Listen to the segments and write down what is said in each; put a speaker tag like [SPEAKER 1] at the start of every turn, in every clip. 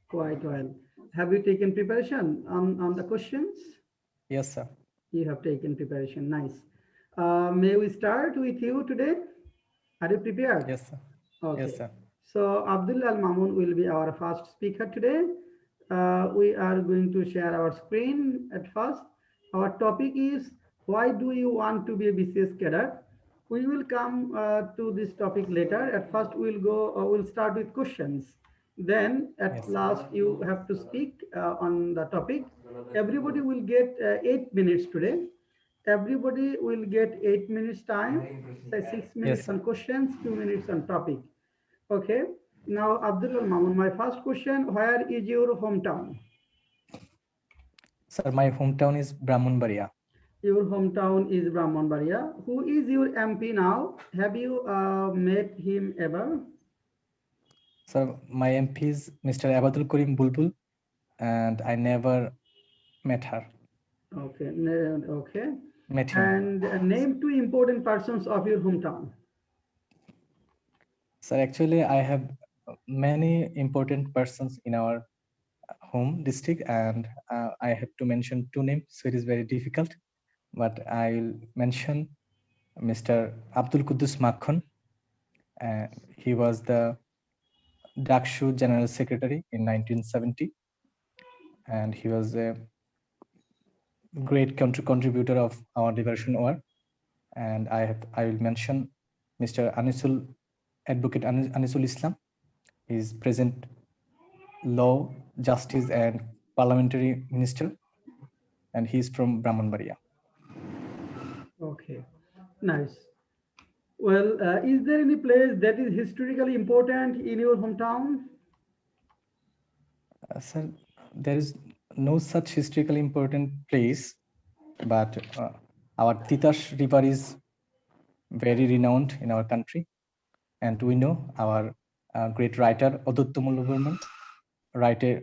[SPEAKER 1] Quite well. Have you taken preparation on the questions?
[SPEAKER 2] Yes, sir.
[SPEAKER 1] You have taken preparation. Nice. May we start with you today? Are you prepared?
[SPEAKER 2] Yes, sir. Yes,
[SPEAKER 1] Okay.
[SPEAKER 2] sir.
[SPEAKER 1] So Abdul Al Mamun will be our first speaker today. We are going to share our screen at first. Our topic is why do you want to be a BCS cadet? We will come to this topic later. At first, we'll start with questions. Then, at
[SPEAKER 2] Yes, sir.
[SPEAKER 1] last, you have to speak on the topic. Everybody will get 8 minutes today. Everybody will get 8 minutes time. Say six
[SPEAKER 2] Yes,
[SPEAKER 1] minutes
[SPEAKER 2] sir.
[SPEAKER 1] on questions, 2 minutes on topic. Okay. Now, Abdul Mamun, my first question: where is your hometown?
[SPEAKER 2] Sir, my hometown is Brahmanbaria.
[SPEAKER 1] Your hometown is Brahmanbaria. Who is your MP now? Have you met him ever?
[SPEAKER 2] Sir, my MP is Mr. Abadul Karim Bulbul, and I never met her,
[SPEAKER 1] Okay, okay.
[SPEAKER 2] met him.
[SPEAKER 1] And name two important persons of your hometown.
[SPEAKER 2] Sir, actually, I have many important persons in our home district, and I have to mention two names, so it is very difficult. But I will mention Mr. Abdul Kudus Makhon. He was the Dakshu General Secretary in 1970, and he was a great contributor of our liberation war. And I will mention Mr. Advocate Anisul Islam. He is present Law, Justice, and Parliamentary Minister, and he is from Brahmanbaria.
[SPEAKER 1] Okay, nice. Well, is there any place that is historically important in your hometown?
[SPEAKER 2] Sir, there is no such historically important place, but our Titash River is very renowned in our country, and we know our great writer Aditya Burman write a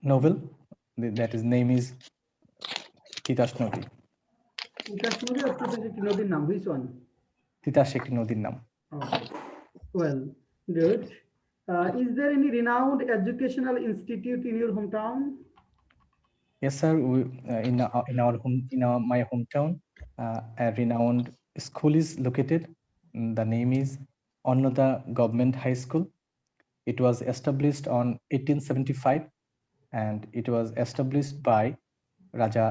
[SPEAKER 2] novel that his name is Titas নদী
[SPEAKER 1] তিতাস নদী or Titas একটি নদীর নাম? Which one?
[SPEAKER 2] Titas একটি নদীর নাম
[SPEAKER 1] Okay. Well, good. Is there any renowned educational institute in your hometown?
[SPEAKER 2] yes sir my hometown a renowned school is located. The name is Annoda Government High School. It was established on 1875 and it was established by Raja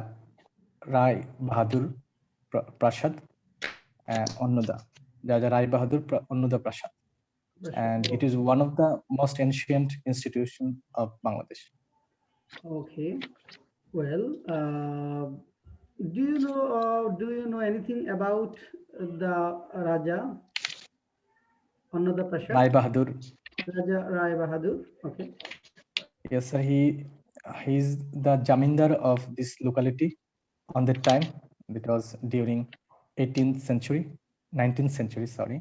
[SPEAKER 2] Rai Bahadur Prasad Annoda Raja Rai Bahadur Annoda Prasad, and it is one of the most ancient institutions of Bangladesh.
[SPEAKER 1] Okay. Well, do you know anything about the Raja Another Prasad?
[SPEAKER 2] Rai Bahadur.
[SPEAKER 1] Raja Rai Bahadur. Okay.
[SPEAKER 2] Yes, sir. He is the Jamindar of this locality on that time. It was during 18th century, 19th century, sorry.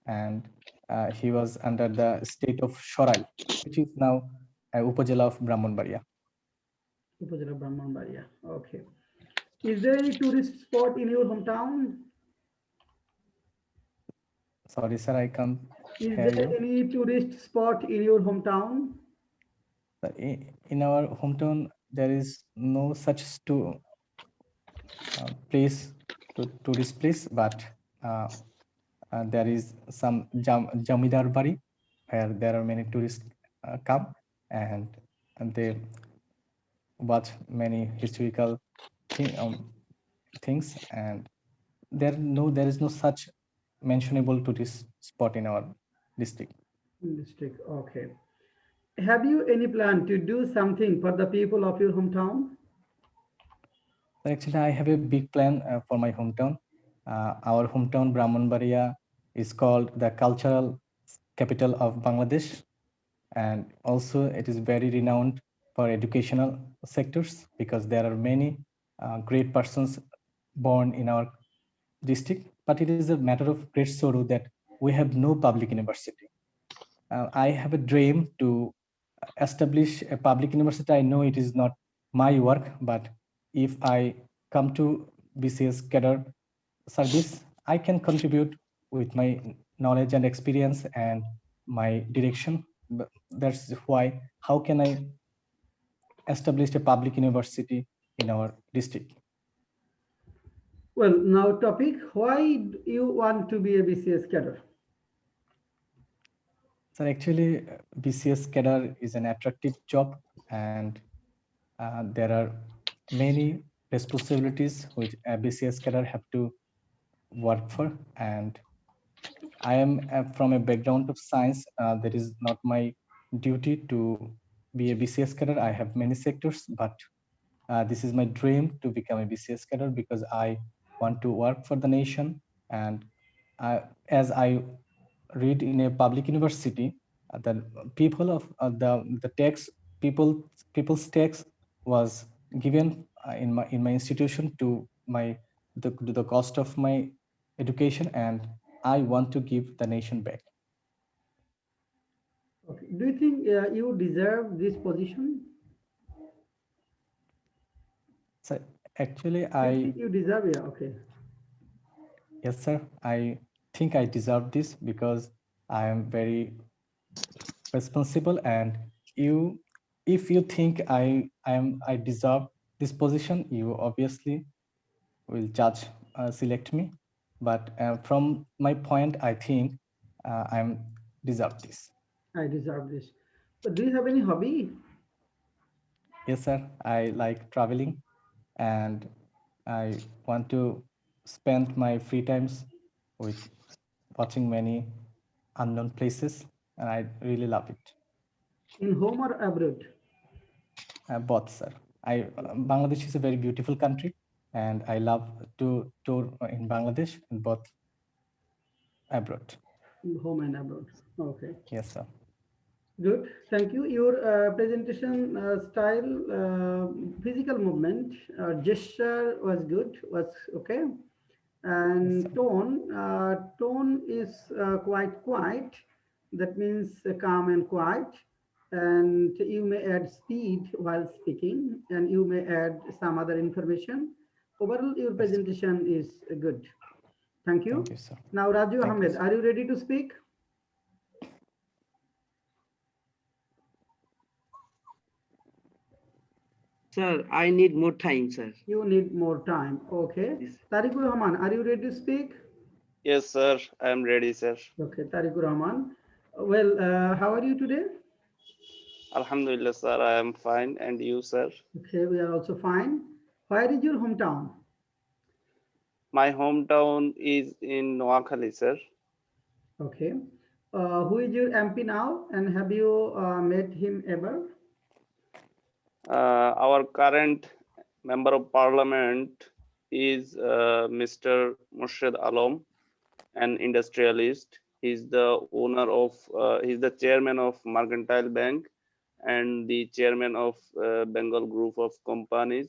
[SPEAKER 2] And he was under the state of Shorai, which is now Upazila of Brahmanbaria.
[SPEAKER 1] Upazila Brahmanbaria. Okay. Is there any tourist spot in your hometown?
[SPEAKER 2] Sorry, sir, I can't
[SPEAKER 1] Is
[SPEAKER 2] hear
[SPEAKER 1] there
[SPEAKER 2] you.
[SPEAKER 1] any tourist spot in your hometown?
[SPEAKER 2] In our hometown, there is no such place to tourist place, but there is some Jamidar Bari where there are many tourists come and they watch many historical things, and there is no such mentionable tourist spot in our district.
[SPEAKER 1] District. Okay. Have you any plan to do something for the people of your hometown?
[SPEAKER 2] Actually, I have a big plan for my hometown. Our hometown Brahmanbaria is called the cultural capital of Bangladesh, and also it is very renowned for educational sectors because there are many great persons born in our district. But it is a matter of great sorrow that we have no public university. I have a dream to establish a public university. I know it is not my work, but if I come to BCS Cadre service, I can contribute with my knowledge and experience and my direction that's why how can I establish a public university in our district?
[SPEAKER 1] Well, now topic, why do you want to be a BCS cadre?
[SPEAKER 2] So actually, BCS Skater is an attractive job, and there are many responsibilities which a BCS Skater have to work for. And I am from a background of science. That is not my duty to be a BCS Skater. I have many sectors, but this is my dream to become a BCS Skater because I want to work for the nation. And as I read in a public university, the people of the tax people people's tax was given in my institution to the cost of my education, and I want to give the nation back.
[SPEAKER 1] Okay. Do you think you deserve this position?
[SPEAKER 2] So actually,
[SPEAKER 1] Do you think you deserve it? Okay.
[SPEAKER 2] yes, sir, I think I deserve this because I am very responsible, and you if you think I deserve this position, you obviously will judge select me, but from my point I think I'm deserve this.
[SPEAKER 1] I deserve this. But do you have any hobby?
[SPEAKER 2] Yes, sir, I like traveling, and I want to spend my free times with watching many unknown places, and I really love it.
[SPEAKER 1] In home or abroad?
[SPEAKER 2] Both, sir. Bangladesh is a very beautiful country, and I love to tour in Bangladesh and both abroad.
[SPEAKER 1] In home and abroad. Okay.
[SPEAKER 2] Yes, sir.
[SPEAKER 1] Good. Thank you. Your presentation style, physical movement, gesture was good. Was okay.
[SPEAKER 2] Yes, sir.
[SPEAKER 1] And tone is quite quiet. That means calm and quiet. And you may add speed while speaking, and you may add some other information. Overall, your
[SPEAKER 2] Yes, sir.
[SPEAKER 1] presentation is good. Thank
[SPEAKER 2] Thank
[SPEAKER 1] you.
[SPEAKER 2] you, sir.
[SPEAKER 1] Now, Raju
[SPEAKER 2] Thank you,
[SPEAKER 1] Ahmed,
[SPEAKER 2] sir.
[SPEAKER 1] are you ready to speak?
[SPEAKER 3] Sir, I need more time, sir.
[SPEAKER 1] You need more time. Okay.
[SPEAKER 3] Yes.
[SPEAKER 1] Tariqur Rahman, are you ready to speak?
[SPEAKER 4] Yes, sir. I am ready, sir.
[SPEAKER 1] Okay, Tariqur Rahman. Well, how are you today?
[SPEAKER 4] Alhamdulillah, sir. I am fine. And you, sir?
[SPEAKER 1] Okay, we are also fine. Where is your hometown?
[SPEAKER 4] My hometown is in Noakhali, sir.
[SPEAKER 1] Okay. Who is your MP now, and have you met him ever?
[SPEAKER 4] Our current member of parliament is Mr. Murshid Alam, an industrialist. He's the chairman of Mercantile Bank and the chairman of Bengal Group of Companies.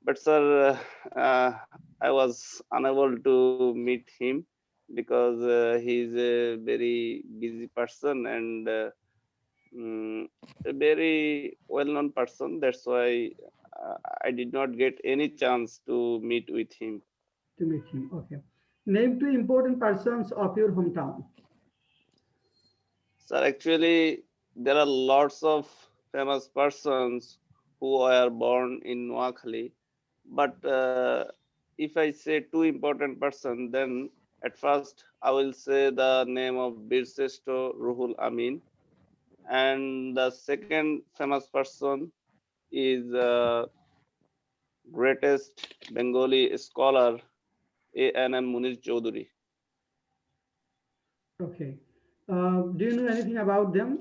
[SPEAKER 4] But sir, I was unable to meet him because he is a very busy person and a very well-known person. That's why I did not get any chance to meet with him.
[SPEAKER 1] To meet him. Okay. Name two important persons of your hometown.
[SPEAKER 4] Sir, actually, there are lots of famous persons who are born in Noakhali. But if I say two important persons, then at first I will say the name of Bcs Ruhul Amin. And the second famous person is greatest Bengali scholar A.N.M. Munir Chaudhuri.
[SPEAKER 1] Okay. Do you know anything about them?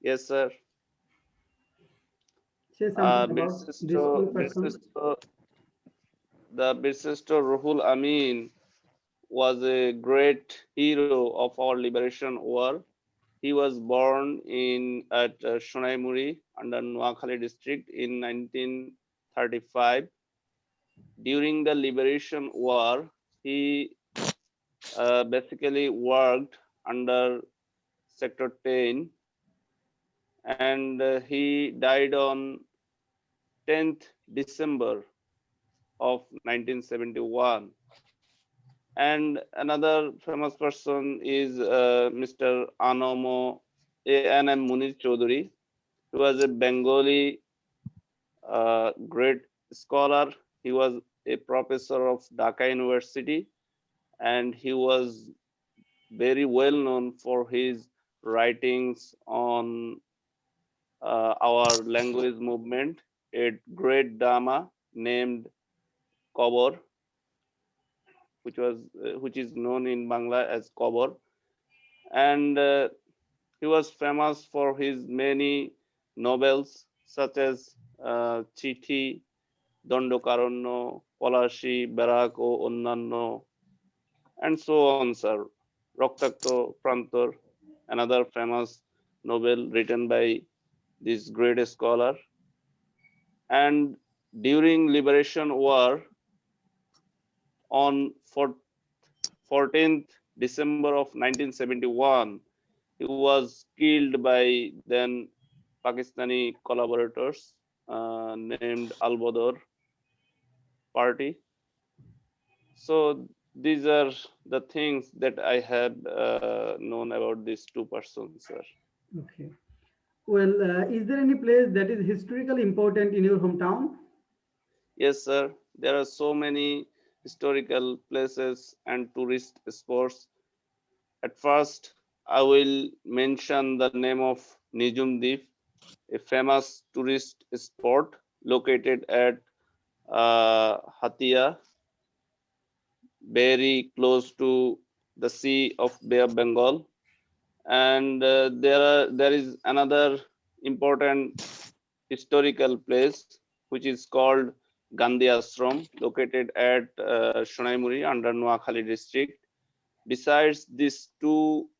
[SPEAKER 4] Yes, sir.
[SPEAKER 1] Say something about these
[SPEAKER 4] Birsisto,
[SPEAKER 1] two persons.
[SPEAKER 4] the Birsisto Ruhul Amin was a great hero of our liberation war. He was born at Sonaimuri under Noakhali district in 1935. During the liberation war, he basically worked under Sector 10, and he died on 10th December of 1971. And another famous person is Mr. Anomo A.N.M. Munir Chaudhuri. He was a Bengali great scholar. He was a professor of Dhaka University, and he was very well known for his writings on our language movement. A great drama named Kobor, which is known in Bangla as Kobor, and he was famous for his many novels such as Chithi, Dondokaranya, Polashi, Barak o Onnanno, and so on, sir. Roktakto, Prantor, another famous novel written by this great scholar. And during Liberation War on 14th December of 1971, he was killed by then Pakistani collaborators named Al Badr Party. So these are the things that I had known about these two persons, sir.
[SPEAKER 1] Okay. Well, is there any place that is historically important in your hometown?
[SPEAKER 4] Yes, sir. There are so many historical places and tourist spots. At first, I will mention the name of Nijum Deep, a famous tourist spot located at Hatia, very close to the Sea of Bay of Bengal. And there is another important historical place which is called Gandhi Ashram, located at Sonaimuri under Noakhali district. Besides these two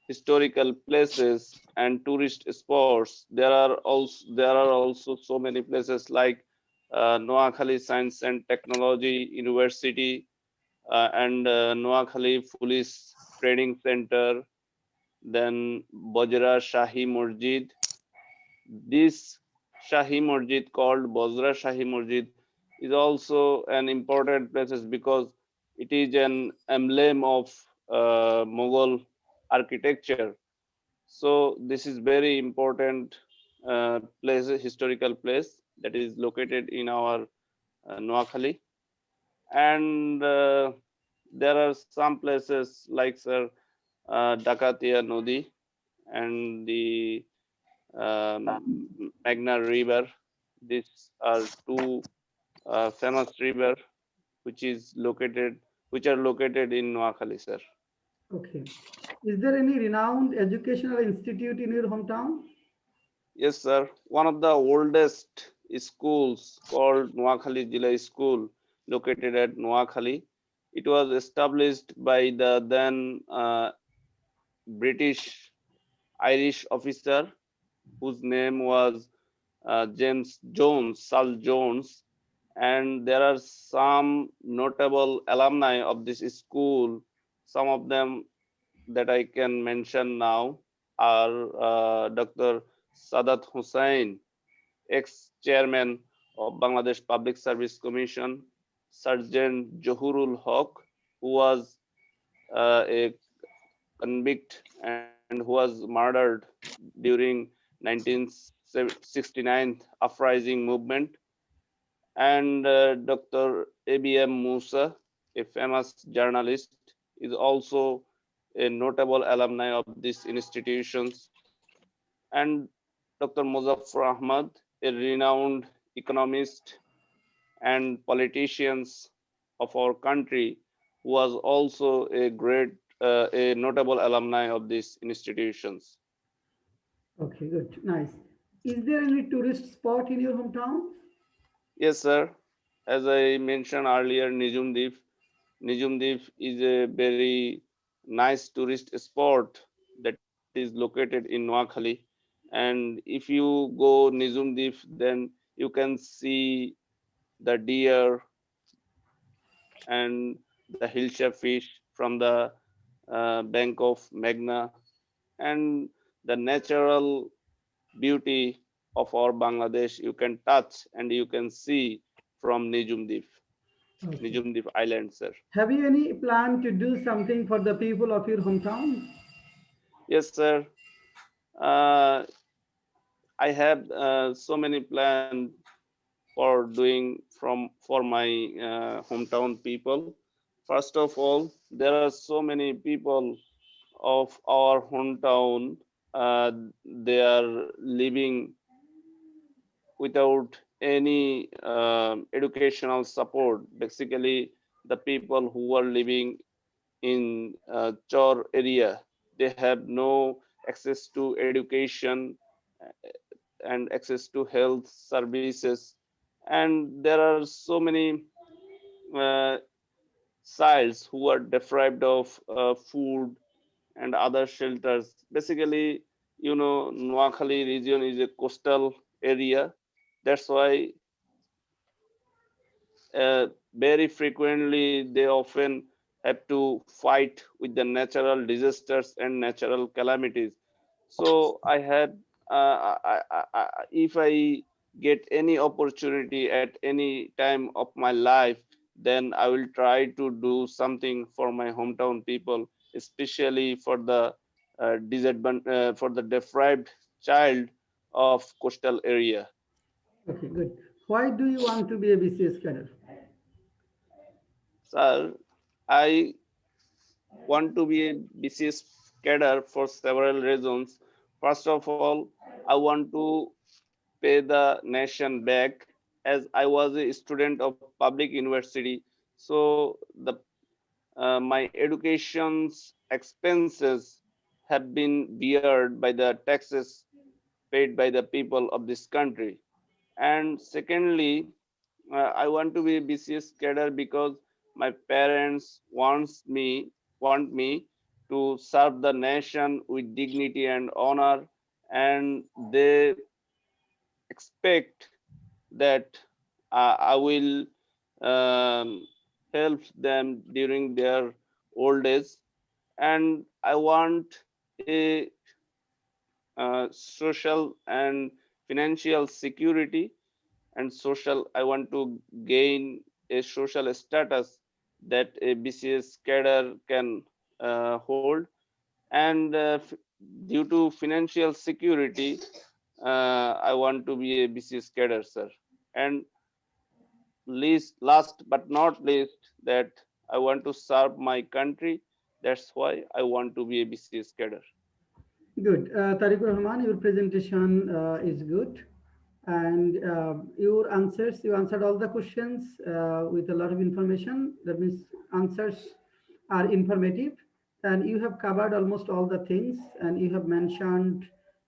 [SPEAKER 4] historical places and tourist spots, there are also so many places like Noakhali Science and Technology University and Noakhali Police Training Center, then Bajra Shahi Masjid. This Shahi Masjid called Bajra Shahi Masjid is also an important place because it is an emblem of Mughal architecture. So this is very important place, historical place that is located in our Noakhali. And there are some places like sir Dakatia Nodi and the Magna River. These are two famous river which are located in Noakhali, sir.
[SPEAKER 1] Okay. Is there any renowned educational institute in your hometown?
[SPEAKER 4] Yes, sir. One of the oldest schools called Noakhali Jila School, located at Noakhali. It was established by the then British Irish officer whose name was James Jones, Sal Jones, and there are some notable alumni of this school. Some of them that I can mention now are Dr. Sadat Hussain, ex-chairman of Bangladesh Public Service Commission, Sergeant Johurul Haq, who was a convict and who was murdered during 1969 uprising movement, and Dr. ABM Musa, a famous journalist, is also a notable alumni of these institutions, and Dr. Muzaffar Ahmad, a renowned economist and politicians of our country, who was also a notable alumni of these institutions.
[SPEAKER 1] Okay, good. Nice. Is there any tourist spot in your hometown?
[SPEAKER 4] Yes, sir. As I mentioned earlier, Nijum Deep. Nijum Deep is a very nice tourist spot that is located in Noakhali. And if you go Nijum Deep, then you can see the deer and the hillshire fish from the bank of Meghna, and the natural beauty of our Bangladesh you can touch and you can see from
[SPEAKER 1] Okay.
[SPEAKER 4] Nijum Deep Island, sir.
[SPEAKER 1] Have you any plan to do something for the people of your hometown?
[SPEAKER 4] Yes, sir. uh, I have so many plans for doing for my hometown people. First of all, there are so many people of our hometown. They are living without any educational support. Basically, the people who are living in Chor area, they have no access to education and access to health services, and there are so many uh, childs who are deprived of food and other shelters. Basically, Noakhali region is a coastal area. That's why very frequently they often have to fight with the natural disasters and natural calamities. So I had, if I get any opportunity at any time of my life, then I will try to do something for my hometown people, especially for the for the deprived child of coastal area.
[SPEAKER 1] Okay, good. Why do you want to be a BCS cadre?
[SPEAKER 4] Sir, I want to be a BCS cadre for several reasons. First of all, I want to pay the nation back as I was a student of public university. So my education's expenses have been beared by the taxes paid by the people of this country. And secondly, I want to be a BCS cadre because my parents want me to serve the nation with dignity and honor, and they expect that I will um, help them during their old age, and I want a social and financial security and social. I want to gain a social status that a BCS cadre can hold, and due to financial security, I want to be a BCS cadre, sir. And last but not least, that I want to serve my country. That's why I want to be a BCS cadre.
[SPEAKER 1] Good. Tariqur Rahman, your presentation is good. And your answers, you answered all the questions with a lot of information. That means answers are informative. And you have covered almost all the things. And you have mentioned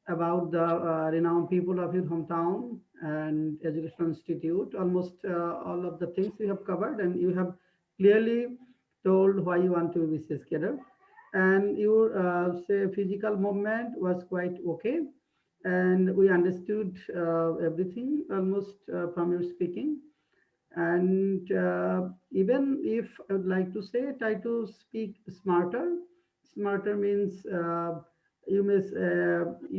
[SPEAKER 1] about the renowned people of your hometown and educational institute. Almost all of the things you have covered. And you have clearly told why you want to be BCS cadre. And your say physical movement was quite okay, and we understood everything almost from your speaking. And even if I would like to say, try to speak smarter. Smarter means you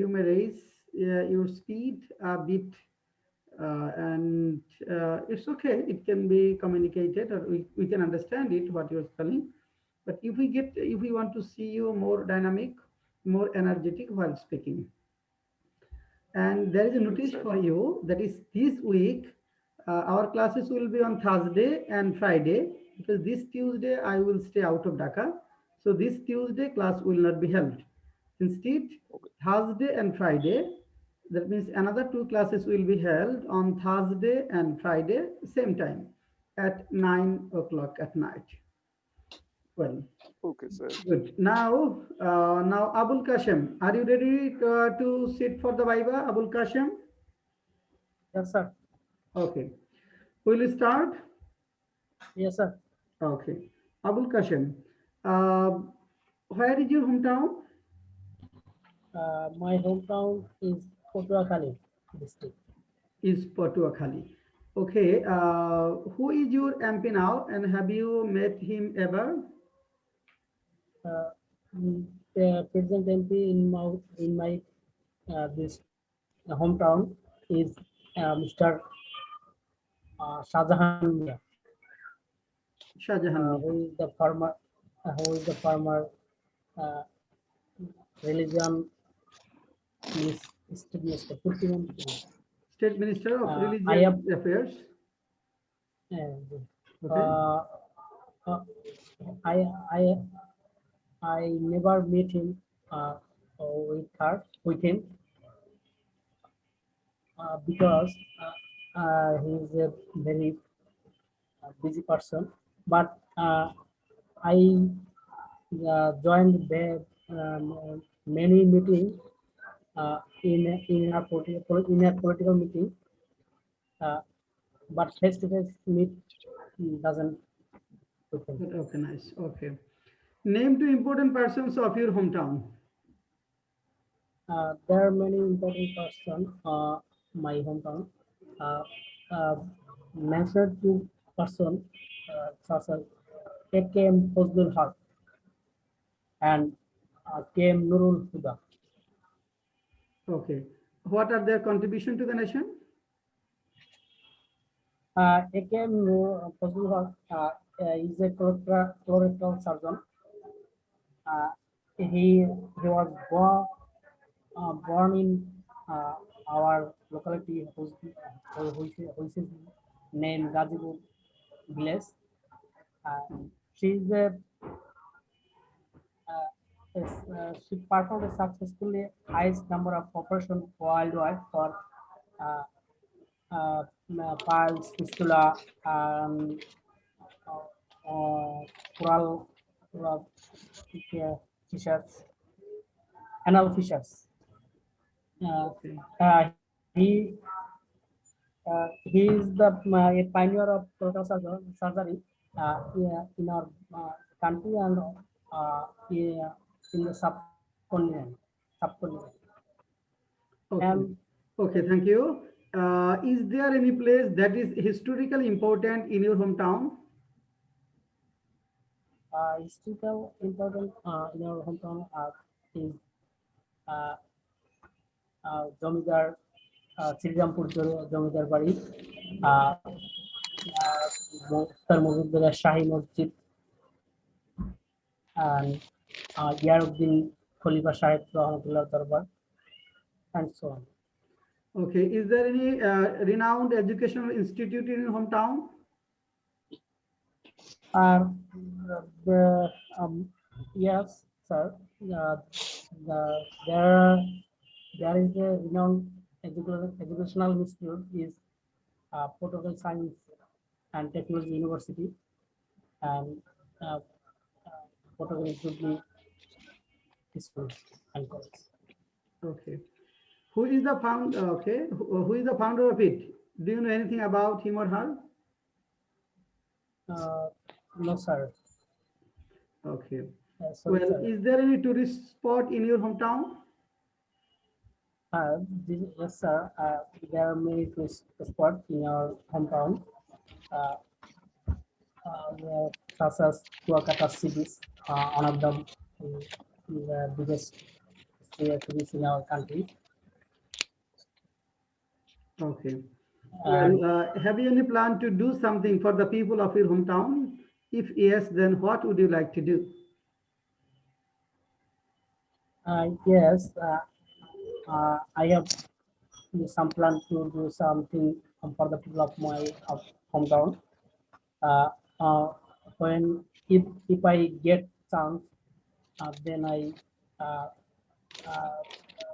[SPEAKER 1] may raise your speed a bit, and it's okay. It can be communicated, or we can understand it what you're telling. But if we want to see you more dynamic, more energetic while speaking, and there is a
[SPEAKER 4] Yes,
[SPEAKER 1] notice
[SPEAKER 4] sir.
[SPEAKER 1] for you that is this week, our classes will be on Thursday and Friday, because this Tuesday I will stay out of Dhaka. So this Tuesday class will not be held. Instead,
[SPEAKER 4] Okay.
[SPEAKER 1] Thursday and Friday, that means another two classes will be held on Thursday and Friday, same time at 9 o'clock at night. Well,
[SPEAKER 4] Okay, sir.
[SPEAKER 1] good. Now Abul Kashem, are you ready to sit for the Viva, Abul Kashem?
[SPEAKER 5] Yes, sir.
[SPEAKER 1] Okay. Will you start?
[SPEAKER 5] Yes, sir.
[SPEAKER 1] Okay. Abul Kashem, uh, where is your hometown?
[SPEAKER 5] My hometown is Patuakhali district.
[SPEAKER 1] Is Patuakhali. Okay. Who is your MP now, and have you met him ever?
[SPEAKER 5] Uh, the present MP in my this hometown is Mr. Shahjahan Mia,
[SPEAKER 1] Shahjahan Mia.
[SPEAKER 5] who is the farmer, uh, religion Miss State Minister, Deputy Minister.
[SPEAKER 1] State Minister of
[SPEAKER 5] I
[SPEAKER 1] Religious
[SPEAKER 5] have
[SPEAKER 1] Affairs. Okay.
[SPEAKER 5] uh, uh, I I I never meet him with him because he's a very busy person. But I joined many meetings in a political meeting, uh, but face-to-face meet doesn't happen.
[SPEAKER 1] Okay, nice. Okay. Name two important persons of your hometown.
[SPEAKER 5] There are many important persons my hometown. Uh, uh, Mentioned two person such as AKM Fazlul Haq and KM Nurul Huda.
[SPEAKER 1] Okay. What are their contribution to the nation?
[SPEAKER 5] AKM Fazlul Haq is a colorectal surgeon. He was born in our locality, which is named Gazipur village. She is a she performed successfully highest number of operations worldwide for uh, piles, fistula, coral fissures, anal fissures. Uh,
[SPEAKER 1] Okay.
[SPEAKER 5] he he is the a pioneer of total surgery in our country and in the subcontinent.
[SPEAKER 1] Okay.
[SPEAKER 5] And
[SPEAKER 1] Okay, thank you. Is there any place that is historically important in your hometown?
[SPEAKER 5] historical important in our hometown is uh, জমিদার শ্রীরামপুর জমিদার বাড়ি, মুক্তার মজুমদারের শাহী মসজিদ, and Yaruddin Khalifa Sahib Rahmatullah Darbar, and so on.
[SPEAKER 1] Okay. Is there any renowned educational institute in your hometown?
[SPEAKER 5] The yes, sir. The there is a renowned educational institute is Protocol Science and Technology University and Protocol Jubilee School and College.
[SPEAKER 1] Okay. Who is the founder? Okay. Who is the founder of it? Do you know anything about him or her?
[SPEAKER 5] No, sir.
[SPEAKER 1] Okay.
[SPEAKER 5] Sorry,
[SPEAKER 1] Well,
[SPEAKER 5] sir.
[SPEAKER 1] is there any tourist spot in your hometown?
[SPEAKER 5] Yes, sir. There are many tourist spots in our hometown, such as Kuakata cities, one of them the biggest cities in our country.
[SPEAKER 1] Okay.
[SPEAKER 5] And
[SPEAKER 1] Well, have you any plan to do something for the people of your hometown? If yes, then what would you like to do?
[SPEAKER 5] yes, I have some plan to do something for the people of my hometown. Uh, uh, if I get chance, then I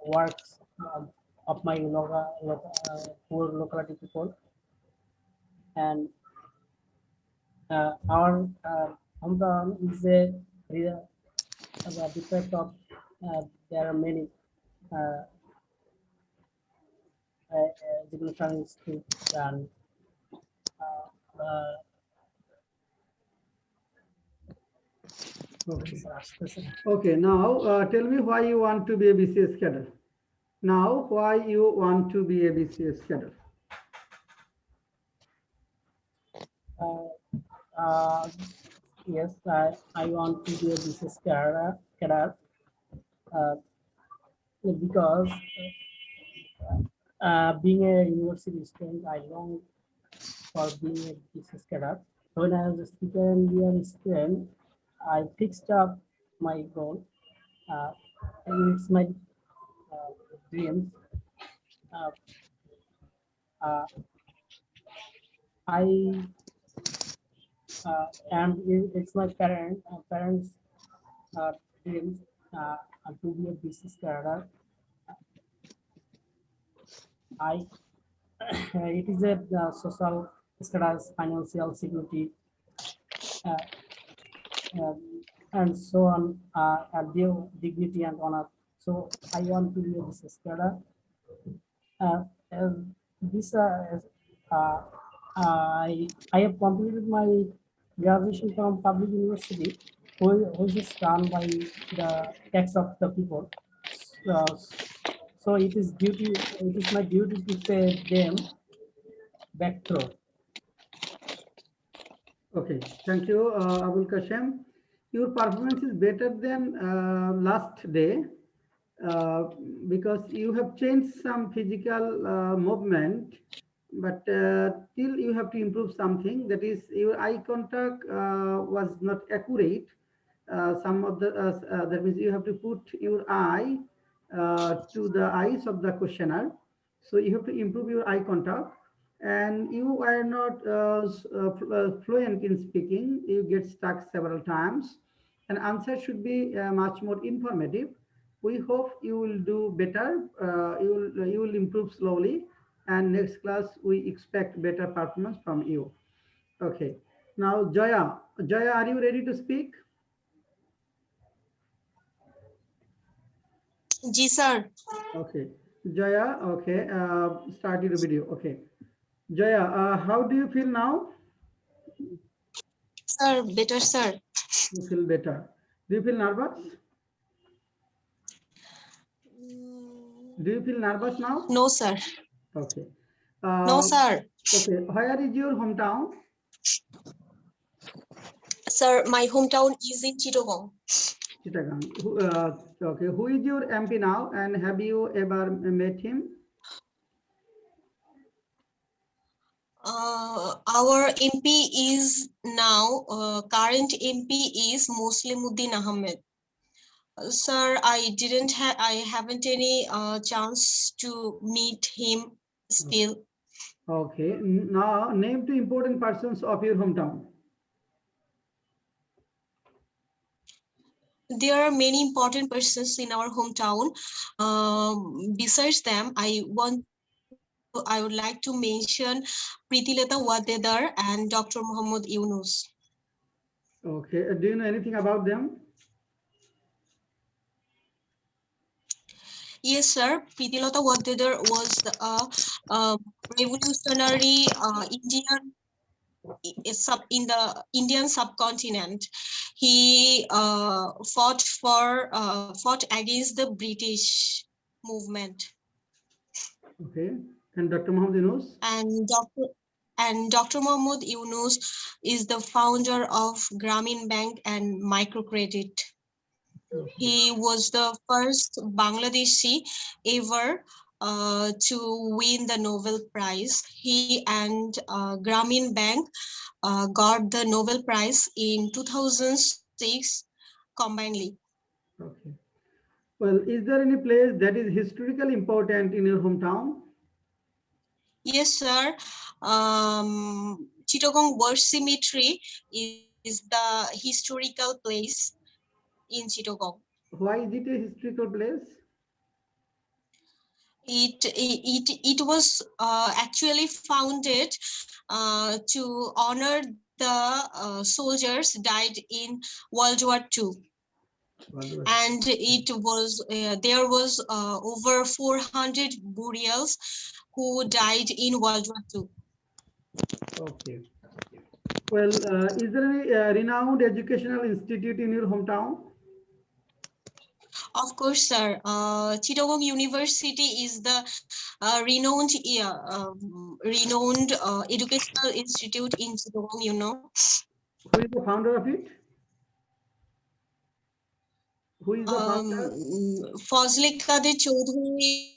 [SPEAKER 5] works of my poor locality people, and our hometown is a defect of there are many educational institutes and
[SPEAKER 1] Okay. Okay. Now, tell me why you want to be a BCS Skater. Now, why you want to be a BCS Skater?
[SPEAKER 5] Yes, I want to be a BCS Skater because being a university student, I long for being a BCS Skater. When I was a second year student, I fixed up my goal. It's my dreams. I and it's my parents' dreams to be a business career. I it is a social status, financial security, uh, uh, and so on, and dignity and honor. So I want to be a business career. Uh, uh, this I have completed my graduation from public university, which is run by the tax of the people. Uh, so it is my duty to pay them back through.
[SPEAKER 1] Okay, thank you, Abul Kashem. Your performance is better than last day uh, because you have changed some physical movement, but still you have to improve something. That is, your eye contact was not accurate. Some of the that means you have to put your eye to the eyes of the questioner. So you have to improve your eye contact, and you are not fluent in speaking. You get stuck several times, and answer should be much more informative. We hope you will do better. You will improve slowly, and next class we expect better performance from you. Okay. Now Jaya, are you ready to speak?
[SPEAKER 6] Ji sir.
[SPEAKER 1] Okay, Jaya. Okay, start your video. Okay, Jaya, how do you feel now?
[SPEAKER 6] Sir, better sir.
[SPEAKER 1] You feel better. Do you feel nervous? Do you feel nervous now?
[SPEAKER 6] No sir.
[SPEAKER 1] Okay.
[SPEAKER 6] No sir.
[SPEAKER 1] Okay. Where is your hometown?
[SPEAKER 6] Sir, my hometown is in Chittagong.
[SPEAKER 1] Chittagong. Okay. Who is your MP now, and have you ever met him?
[SPEAKER 6] Our MP is now, current MP is Muslimuddin Ahmed. Sir, I haven't any chance to meet him still.
[SPEAKER 1] Okay. Now name two important persons of your hometown.
[SPEAKER 6] There are many important persons in our hometown. Besides them, I would like to mention Pritilata Wadedar and Dr. Muhammad Yunus.
[SPEAKER 1] Okay. Do you know anything about them?
[SPEAKER 6] Yes, sir. Pritilata Wadedar was a revolutionary Indian in the Indian subcontinent. He fought against the British movement.
[SPEAKER 1] Okay. And Dr. Muhammad Yunus?
[SPEAKER 6] And Dr. Muhammad Yunus is the founder of Grameen Bank and Microcredit.
[SPEAKER 1] Okay.
[SPEAKER 6] He was the first Bangladeshi ever to win the Nobel Prize. He and Grameen Bank got the Nobel Prize in 2006 combinedly.
[SPEAKER 1] Okay. Well, is there any place that is historically important in your hometown?
[SPEAKER 6] Yes, sir. Chittagong War Cemetery is the historical place in Chittagong.
[SPEAKER 1] Why is it a historical place?
[SPEAKER 6] It was actually founded to honor the soldiers died in World War II. And it was there was over 400 burials who died in World War II.
[SPEAKER 1] Okay. Well, is there any renowned educational institute in your hometown?
[SPEAKER 6] Of course, sir. Chittagong University is the renowned educational institute in Chittagong. You know.
[SPEAKER 1] Who is the founder of it? Who is the founder?
[SPEAKER 6] Fazli Kadir Chaudhuri.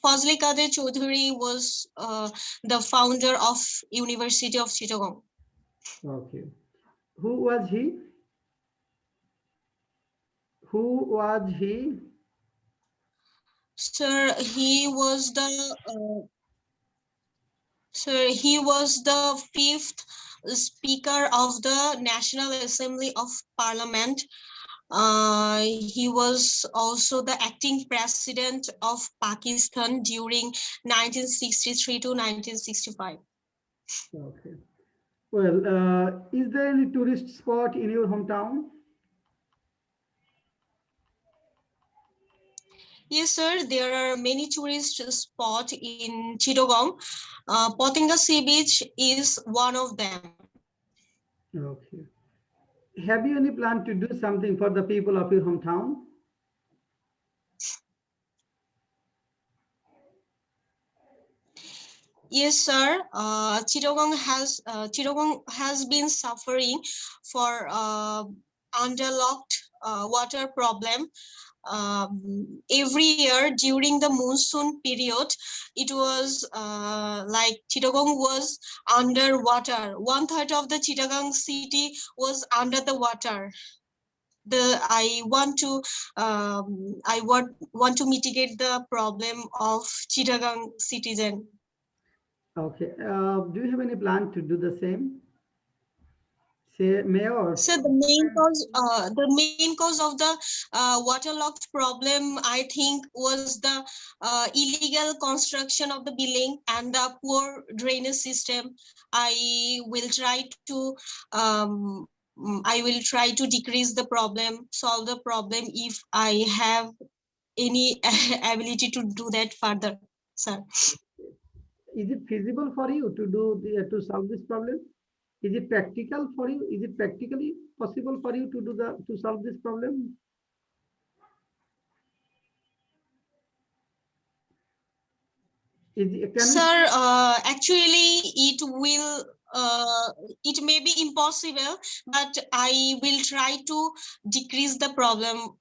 [SPEAKER 6] Fazli Kadir Chaudhuri was the founder of University of Chittagong.
[SPEAKER 1] Okay. Who was he? Who was he?
[SPEAKER 6] Sir, he was the fifth Speaker of the National Assembly of Parliament. He was also the acting president of Pakistan during 1963 to 1965.
[SPEAKER 1] Okay. Well, is there any tourist spot in your hometown?
[SPEAKER 6] Yes, sir. There are many tourist spots in Chittagong. Potinga Sea Beach is one of them.
[SPEAKER 1] Okay. Have you any plan to do something for the people of your hometown?
[SPEAKER 6] Yes, sir. Chittagong has been suffering for underlocked water problem. Every year during the monsoon period, it was like Chittagong was underwater. 1/3 of the Chittagong city was under the water. I want to mitigate the problem of Chittagong citizen.
[SPEAKER 1] Okay. Do you have any plan to do the same? Say, mayor.
[SPEAKER 6] So the main cause of the waterlogged problem, I think, was the illegal construction of the building and the poor drainage system. I will try to decrease the problem, solve the problem if I have any ability to do that further, sir.
[SPEAKER 1] Is it feasible for you to do to solve this problem? Is it practical for you? Is it practically possible for you to do to solve this problem?
[SPEAKER 6] Sir, actually, it may be impossible, but I will try to decrease the problem.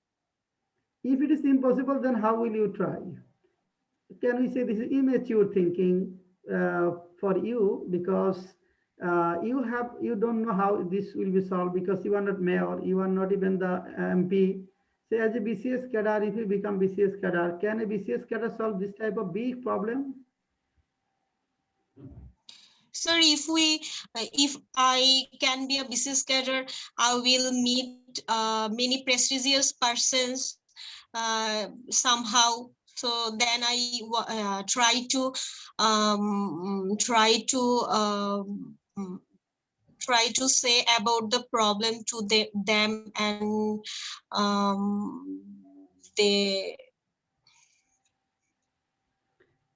[SPEAKER 1] If it is impossible, then how will you try? Can we say this is immature thinking for you, because you don't know how this will be solved, because you are not mayor, you are not even the MP. Say, as a BCS cadre, if you become BCS cadre, can a BCS cadre solve this type of big problem?
[SPEAKER 6] Sir, if I can be a BCS Skater, I will meet many prestigious persons somehow. So then I try to say about the problem to them, and they.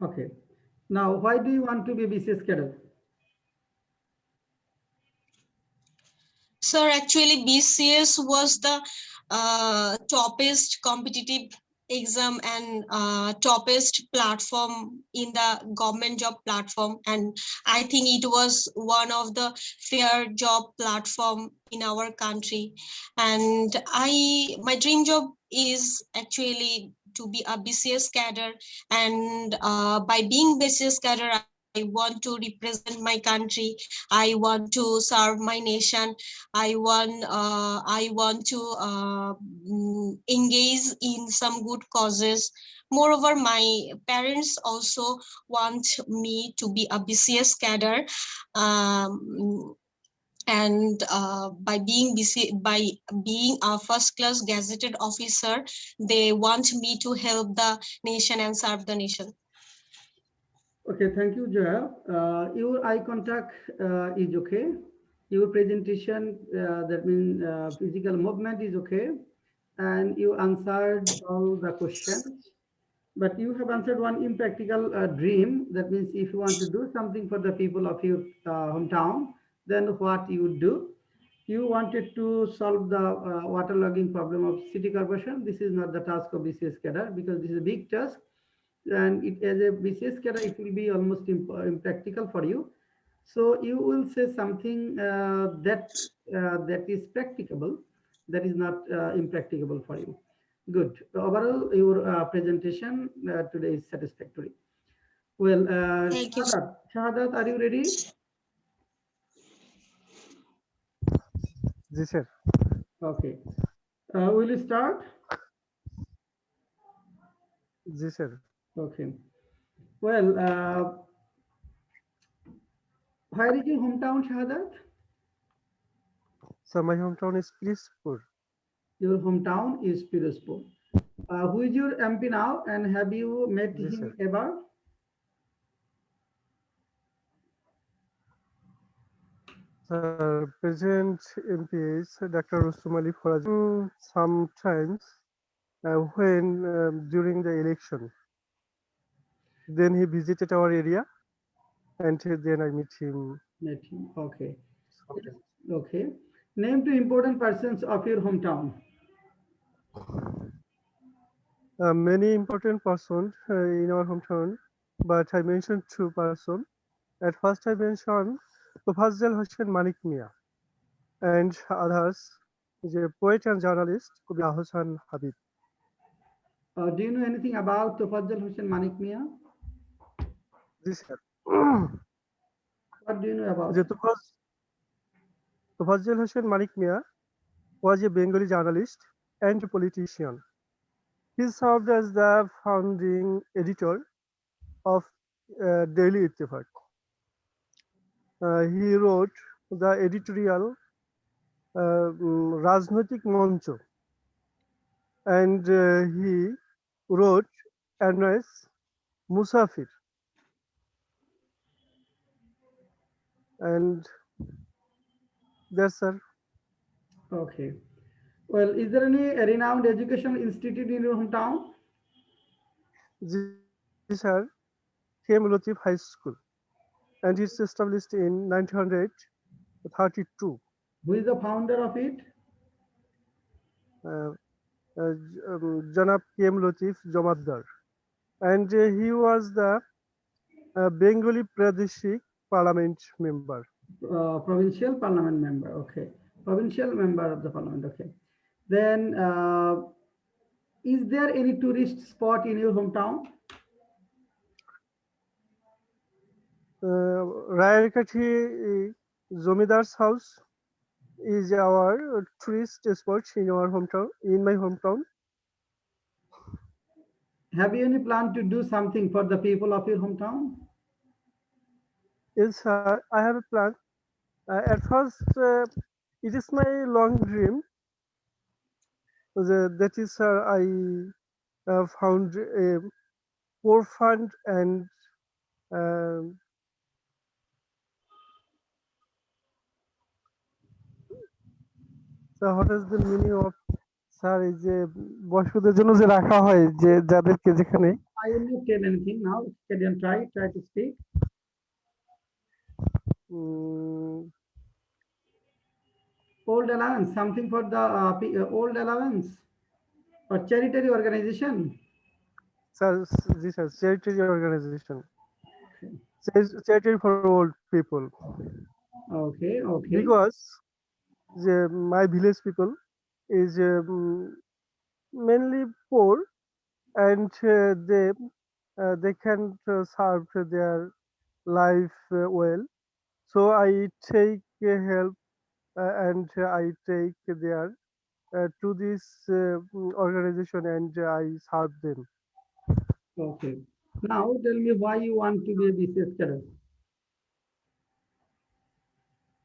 [SPEAKER 1] Okay. Now, why do you want to be BCS cadre?
[SPEAKER 6] Sir, actually, BCS was the toppest competitive exam and toppest platform in the government job platform, and I think it was one of the fair job platform in our country. And my dream job is actually to be a BCS cadre, and by being BCS cadre, I want to represent my country. I want to serve my nation. I want to engage in some good causes. Moreover, my parents also want me to be a BCS cadre. And by being a first class gazetted officer, they want me to help the nation and serve the nation.
[SPEAKER 1] Okay, thank you, Joel. Your eye contact is okay. Your presentation, that means physical movement is okay. And you answered all the questions. But you have answered one impractical dream. That means if you want to do something for the people of your hometown, then what you would do? You wanted to solve the waterlogging problem of city corporation. This is not the task of BCS cadre, because this is a big task. And it, as a BCS cadre, it will be almost impractical for you. So you will say something that is practicable, that is not impracticable for you. Good. Overall, your presentation today is satisfactory. Well,
[SPEAKER 6] Thank you.
[SPEAKER 1] Shahadat, are you ready?
[SPEAKER 2] Yes, sir.
[SPEAKER 1] Okay. Will you start?
[SPEAKER 7] जी sir.
[SPEAKER 1] Okay. Well, where is your hometown, Shahadat?
[SPEAKER 7] So my hometown is Pispur.
[SPEAKER 1] Your hometown is Firozpur. Who is your MP now, and have you met
[SPEAKER 7] जी sir.
[SPEAKER 1] him ever?
[SPEAKER 7] Sir, present MP is Dr. Rustom Ali Foraji. Sometimes when during the election, then he visited our area, and then I meet him
[SPEAKER 1] Met him. Okay.
[SPEAKER 7] sometimes.
[SPEAKER 1] Okay. Name two important persons of your hometown.
[SPEAKER 7] Many important persons in our hometown, but I mentioned two persons. At first, I mentioned Tofazzal Hossain Manik Mia, and others, the poet and journalist Kubi Ahsan Habib.
[SPEAKER 1] Do you know anything about Tofazzal Hossain Manik Mia?
[SPEAKER 7] This year,
[SPEAKER 1] What do you know about
[SPEAKER 7] the
[SPEAKER 1] him?
[SPEAKER 7] Tofazzal Hossain Manik Mia was a Bengali journalist and politician. He served as the founding editor of Daily Ittifaq. He wrote the editorial Rajnaitik Moncho, and he wrote Anais Musafir, and that's sir.
[SPEAKER 1] Okay. Well, is there any renowned educational institute in your hometown?
[SPEAKER 7] These are Khem Latif High School, and it's established in 1932.
[SPEAKER 1] Who is the founder of it?
[SPEAKER 7] Uh, Janab Khem Latif Jamadar, and he was the Bengali Pradeshik Parliament member.
[SPEAKER 1] Provincial parliament member. Okay. Provincial member of the parliament. Okay. Then, is there any tourist spot in your hometown?
[SPEAKER 7] Rayarkathi Zomidar's house is our tourist spot in our hometown, in my hometown.
[SPEAKER 1] Have you any plan to do something for the people of your hometown?
[SPEAKER 7] Yes, I have a plan. At first, it is my long dream. That is, I found a profound and um, so what is the meaning of sir এই যে বয়স্কদের জন্য যে রাখা হয় যে যাদেরকে যেখানে
[SPEAKER 1] I will not tell anything now. Can you try to speak? Old allowance, something for the old allowance or charity organization.
[SPEAKER 7] Sir জি sir charity organization charity for old people
[SPEAKER 1] Okay, okay.
[SPEAKER 7] because my village people is mainly poor and they can't serve their life well. So I take help and I take their to this organization and I serve them.
[SPEAKER 1] Okay. Now tell me why you want to be a BCS cadet.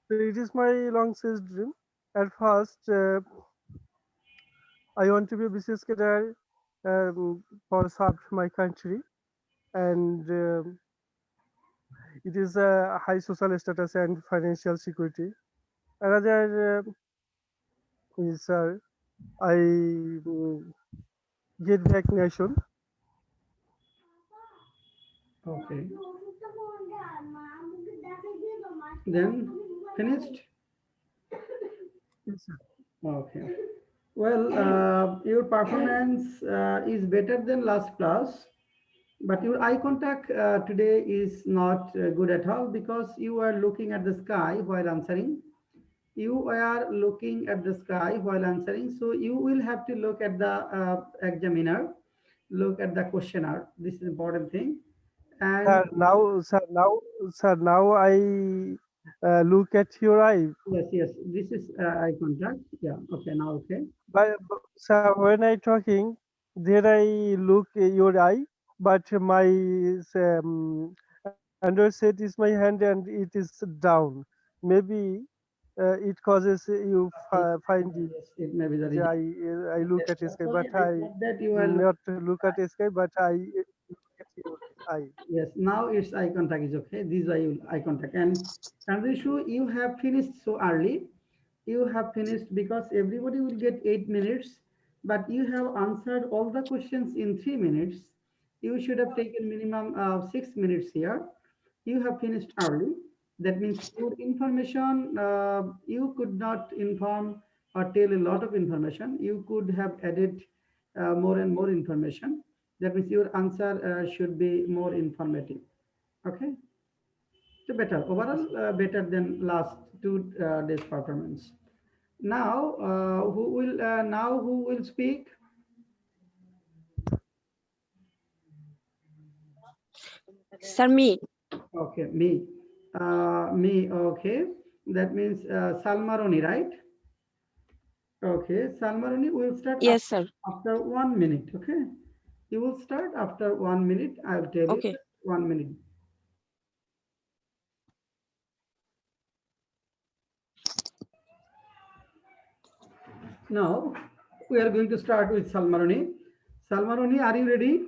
[SPEAKER 7] So it is my long says dream. At first, I want to be a BCS cadet for serve my country, and it is a high social status and financial security. Another is I get back nation.
[SPEAKER 1] Okay. Then finished?
[SPEAKER 7] Yes, sir.
[SPEAKER 1] Okay. Well, your performance is better than last class, but your eye contact today is not good at all because you are looking at the sky while answering. You are looking at the sky while answering, so you will have to look at the examiner, look at the questioner. This is important thing. And
[SPEAKER 7] Sir, now I look at your eye.
[SPEAKER 1] yes, this is eye contact. Yeah, okay, now okay.
[SPEAKER 7] But sir, when I talking, There I look your eye, but my underset is my hand and it is down. Maybe it causes you find it.
[SPEAKER 1] Yes, it may be the
[SPEAKER 7] I
[SPEAKER 1] reason.
[SPEAKER 7] I look
[SPEAKER 1] Yes,
[SPEAKER 7] at sky,
[SPEAKER 1] sorry,
[SPEAKER 7] but
[SPEAKER 1] I
[SPEAKER 7] I
[SPEAKER 1] thought that you are
[SPEAKER 7] not look at sky, but I look at your eye.
[SPEAKER 1] yes, now it's eye contact is okay. These are eye contact. And Chandrishu, you have finished so early. You have finished because everybody will get 8 minutes, but you have answered all the questions in 3 minutes. You should have taken minimum 6 minutes here. You have finished early. That means your information, you could not inform or tell a lot of information. You could have added more and more information. That means your answer should be more informative. Okay, so better overall, better than last 2 days performance. Now who will speak?
[SPEAKER 8] Sir, me.
[SPEAKER 1] Okay, me. Okay, that means Salmaroni, right? Okay, Salmaroni will start
[SPEAKER 8] Yes, sir.
[SPEAKER 1] after 1 minute. Okay, you will start after 1 minute. I will tell you
[SPEAKER 8] Okay.
[SPEAKER 1] 1 minute. Now we are going to start with Salmaroni. Salmaroni, are you ready?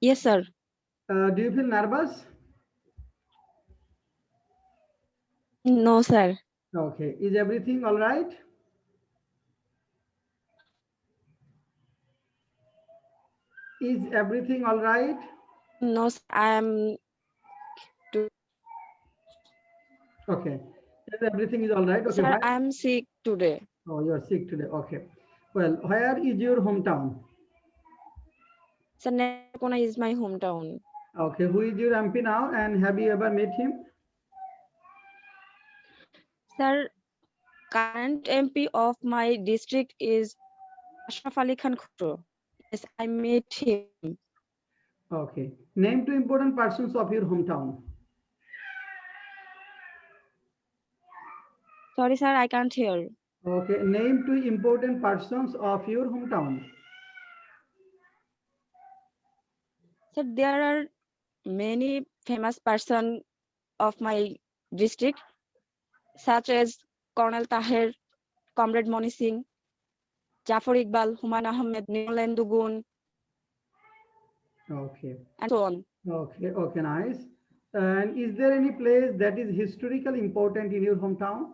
[SPEAKER 8] Yes, sir.
[SPEAKER 1] Do you feel nervous?
[SPEAKER 8] No, sir.
[SPEAKER 1] Okay, is everything all right? Is everything all right?
[SPEAKER 8] No, sir.
[SPEAKER 1] Okay, is everything is all right? Okay,
[SPEAKER 8] Sir,
[SPEAKER 1] why?
[SPEAKER 8] I'm sick today.
[SPEAKER 1] Oh, you are sick today. Okay. Well, where is your hometown?
[SPEAKER 8] Sir, Nekona is my hometown.
[SPEAKER 1] Okay, who is your MP now and have you ever met him?
[SPEAKER 8] Sir, current MP of my district is Ashraf Ali Khan Khusro. Yes, I met him.
[SPEAKER 1] Okay. Name two important persons of your hometown.
[SPEAKER 8] Sorry, sir, I can't hear.
[SPEAKER 1] Okay. Name two important persons of your hometown.
[SPEAKER 8] Sir, there are many famous persons of my district, such as Colonel Taher, Comrade Moni Singh, Jafar Iqbal, Humayun Ahmed, Nilan Dugun,
[SPEAKER 1] Okay.
[SPEAKER 8] and so on.
[SPEAKER 1] Okay. Okay. Nice. And is there any place that is historically important in your hometown?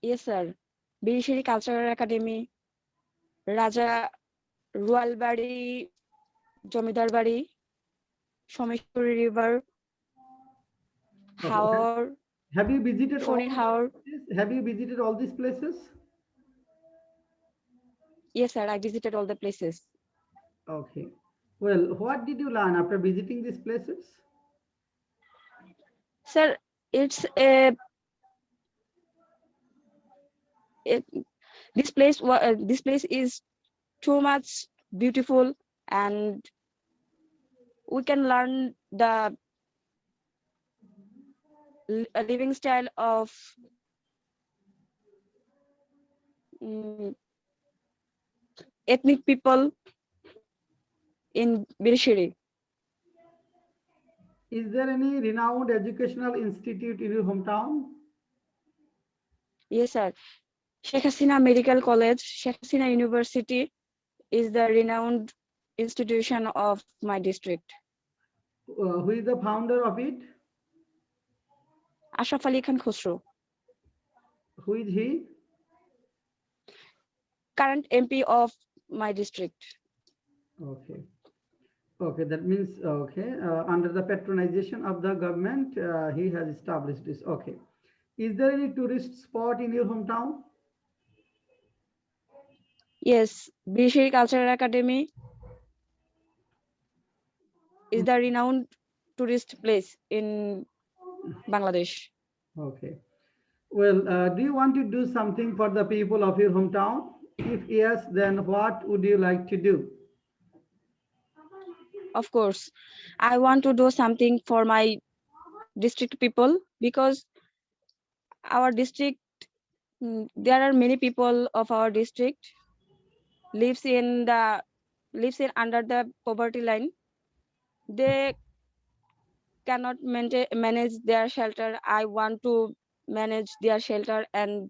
[SPEAKER 8] Yes, sir. Bca Cultural Academy, Raja Rualbari, Jomidar Bari, Someshwari River,
[SPEAKER 1] Okay.
[SPEAKER 8] Haor,
[SPEAKER 1] Have you visited all?
[SPEAKER 8] Shonir Haor.
[SPEAKER 1] Have you visited all these places?
[SPEAKER 8] Yes, sir. I visited all the places.
[SPEAKER 1] Okay. Well, what did you learn after visiting these places?
[SPEAKER 8] Sir, it's a it, this place is too much beautiful, and we can learn the living style of mm, ethnic people in Birshiri.
[SPEAKER 1] Is there any renowned educational institute in your hometown?
[SPEAKER 8] Yes, sir. Sheikh Hasina Medical College, Sheikh Hasina University is the renowned institution of my district.
[SPEAKER 1] Who is the founder of it?
[SPEAKER 8] Ashraf Ali Khan Khusro,
[SPEAKER 1] Who is he?
[SPEAKER 8] current MP of my district.
[SPEAKER 1] Okay. Okay, that means, okay, under the patronization of the government, he has established this. Okay. Is there any tourist spot in your hometown?
[SPEAKER 8] Yes, Bca Cultural Academy is the renowned tourist place in Bangladesh.
[SPEAKER 1] Okay. Well, do you want to do something for the people of your hometown? If yes, then what would you like to do?
[SPEAKER 8] Of course, I want to do something for my district people because our district There are many people of our district lives in under the poverty line. They cannot manage their shelter. I want to manage their shelter, and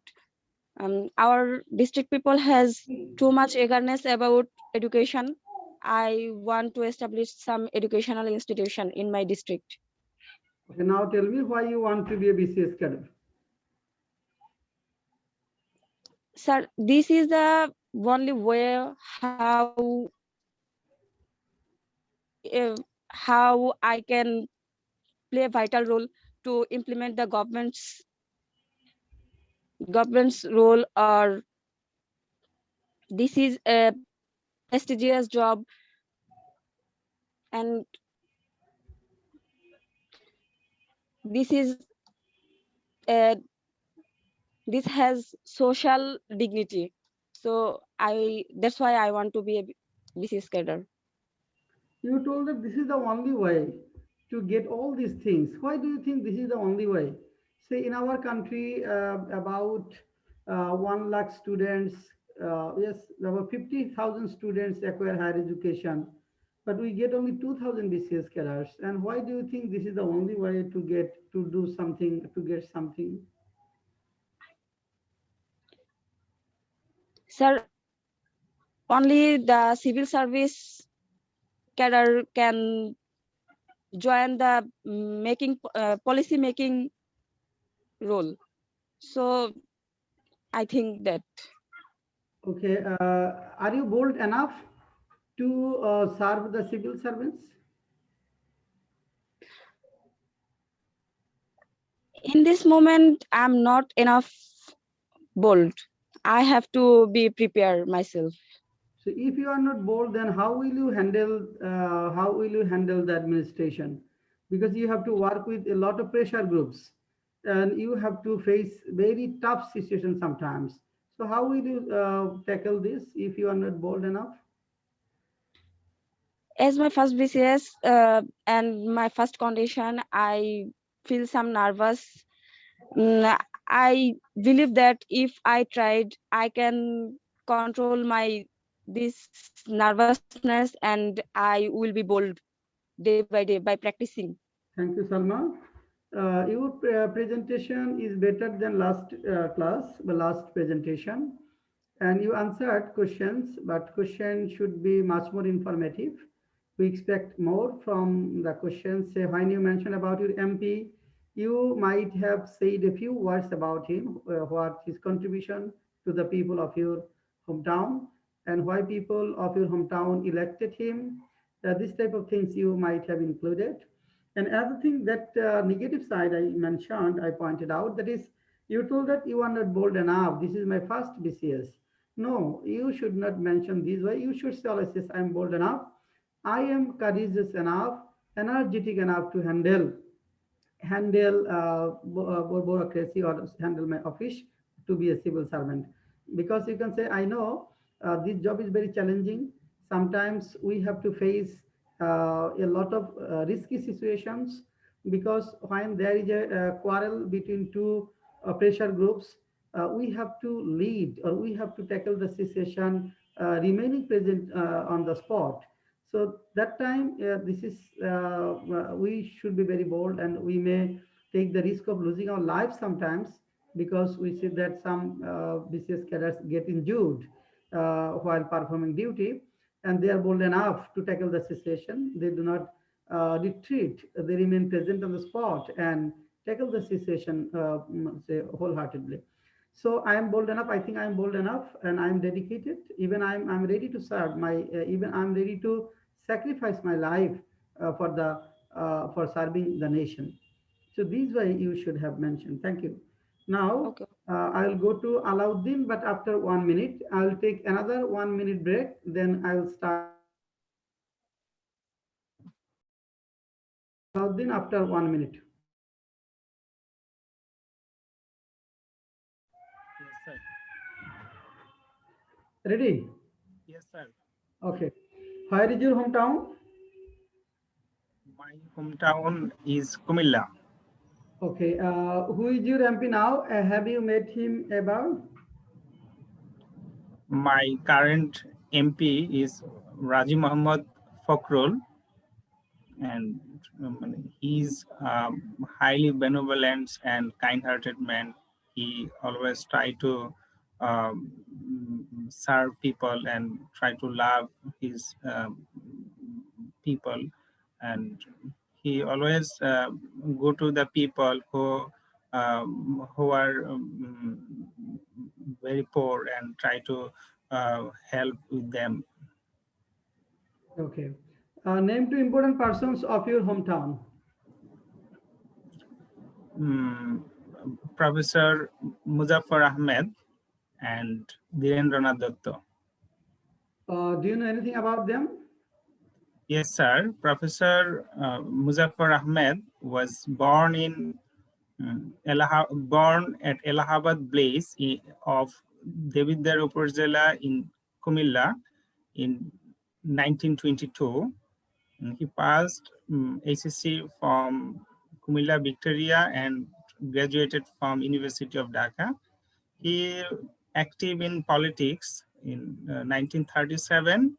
[SPEAKER 8] our district people has too much eagerness about education. I want to establish some educational institution in my district.
[SPEAKER 1] Okay, now tell me why you want to be a BCS cadet.
[SPEAKER 8] Sir, this is the only way how I can play a vital role to implement the government's role, or this is a prestigious job, and this is a this has social dignity. So that's why I want to be a BCS Skater.
[SPEAKER 1] You told that this is the only way to get all these things. Why do you think this is the only way? Say in our country, about 1 lakh students, yes, about 50,000 students acquire higher education, but we get only 2,000 BCS cadets. And why do you think this is the only way to do something, to get something?
[SPEAKER 8] Sir, only the civil service cadre can join the policy making role. So I think that.
[SPEAKER 1] Okay, are you bold enough to serve the civil servants?
[SPEAKER 8] In this moment, I'm not enough bold. I have to be prepared myself.
[SPEAKER 1] So if you are not bold, then how will you handle the administration? Because you have to work with a lot of pressure groups, and you have to face very tough situations sometimes. So how will you tackle this if you are not bold enough?
[SPEAKER 8] As my first BCS and my first condition, I feel some nervous. I believe that if I tried, I can control this nervousness, and I will be bold day by day by practicing.
[SPEAKER 1] Thank you, Salma. Your presentation is better than last presentation. And you answered questions, but questions should be much more informative. We expect more from the questions. Say, when you mentioned about your MP, you might have said a few words about him, what his contribution to the people of your hometown, and why people of your hometown elected him. This type of things you might have included. And another thing, that negative side I mentioned, I pointed out, that is, you told that you are not bold enough. This is my first BCS. No, you should not mention this way. You should say, always, yes, I am bold enough. I am courageous enough, energetic enough to handle bureaucracy or handle my office to be a civil servant. Because you can say, I know this job is very challenging. Sometimes we have to face a lot of risky situations, because when there is a quarrel between two pressure groups, we have to lead, or we have to tackle the situation remaining present on the spot. So that time, we should be very bold, and we may take the risk of losing our lives sometimes, because we see that some BCS cadets get injured while performing duty, and they are bold enough to tackle the situation. They do not retreat; they remain present on the spot and tackle the situation, say, wholeheartedly. So I am bold enough. I think I am bold enough, and I am dedicated. Even I'm ready to serve my. Even I'm ready to sacrifice my life for serving the nation. So this way you should have mentioned. Thank you. Now
[SPEAKER 8] Okay.
[SPEAKER 1] I will go to Alauddin, but after 1 minute, I will take another 1 minute break. Then I will start Alauddin after 1 minute.
[SPEAKER 9] Yes, sir.
[SPEAKER 1] Ready?
[SPEAKER 9] Yes, sir.
[SPEAKER 1] Okay. Where is your hometown?
[SPEAKER 9] My hometown is Kumilla.
[SPEAKER 1] Okay, who is your MP now? Have you met him ever?
[SPEAKER 9] My current MP is Raji Muhammad Fakhrul, and he's highly benevolent and kind-hearted man. He always try to um, serve people and try to love his people, and he always go to the people who are very poor and try to help with them.
[SPEAKER 1] Okay. Name two important persons of your hometown.
[SPEAKER 9] Mm, Professor Muzaffar Ahmed and Dhirendranath Datta.
[SPEAKER 1] Do you know anything about them?
[SPEAKER 9] Yes, sir. Professor Muzaffar Ahmed was born at Allahabad Place of Devidar Upazila in Kumilla in 1922. He passed HSC from Kumilla Victoria and graduated from University of Dhaka. He active in politics in 1937,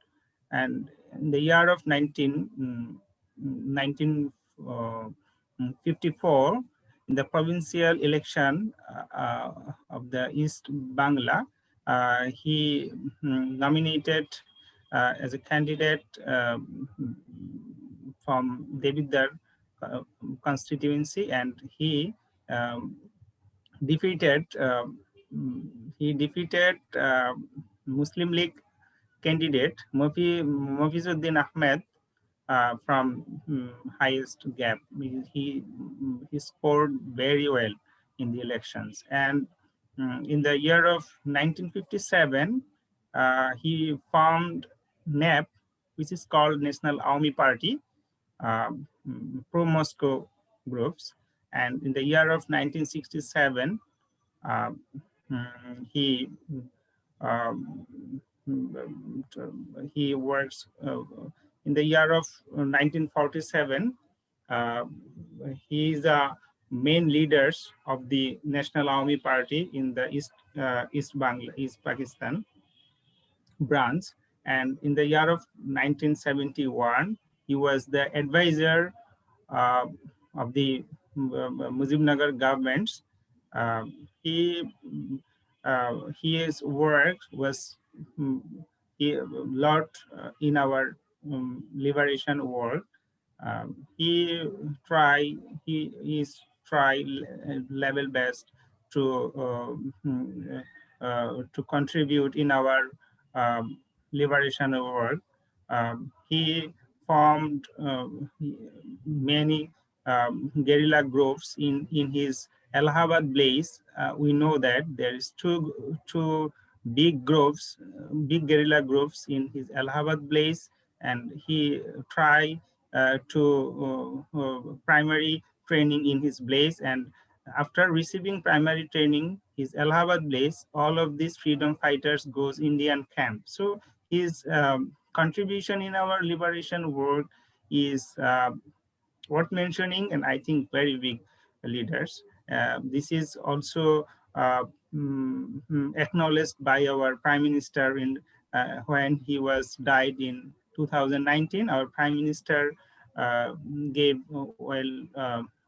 [SPEAKER 9] and in the year of 1954, in the provincial election of the East Bangla, he nominated as a candidate from Devidar constituency, and he um, defeated Muslim League candidate Mofizuddin Ahmed from highest gap. He scored very well in the elections, and in the year of 1957, he formed NAP, which is called National Army Party, pro-Moscow groups, and in the year of 1967, uh, he um, he works in the year of 1947. Uh, he is the main leaders of the National Army Party in the East Pakistan branch, and in the year of 1971, he was the advisor uh, of the Mujibnagar governments. He his work was a lot in our liberation work. He try he is try level best to contribute in our liberation work. He formed many guerrilla groups in his Allahabad Blaze. We know that there is two big groups, big guerrilla groups in his Allahabad Blaze, and he try to primary training in his Blaze, and after receiving primary training, his Allahabad Blaze, all of these freedom fighters goes Indian camp. So his contribution in our liberation work is worth mentioning, and I think very big leaders. This is also acknowledged by our Prime Minister in when he was died in 2019. Our Prime Minister gave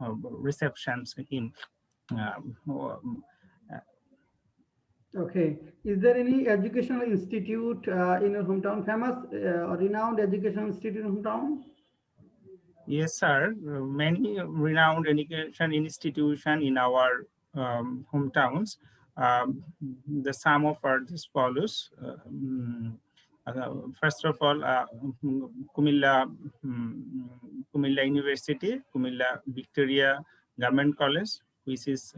[SPEAKER 9] receptions to him.
[SPEAKER 1] Okay. Is there any educational institute in your hometown, famous or renowned educational institute in hometown?
[SPEAKER 9] Yes, sir. Many renowned education institutions in our hometowns. The sum of are as follows. First of all, Kumilla, Kumilla University, Kumilla Victoria Government College, which is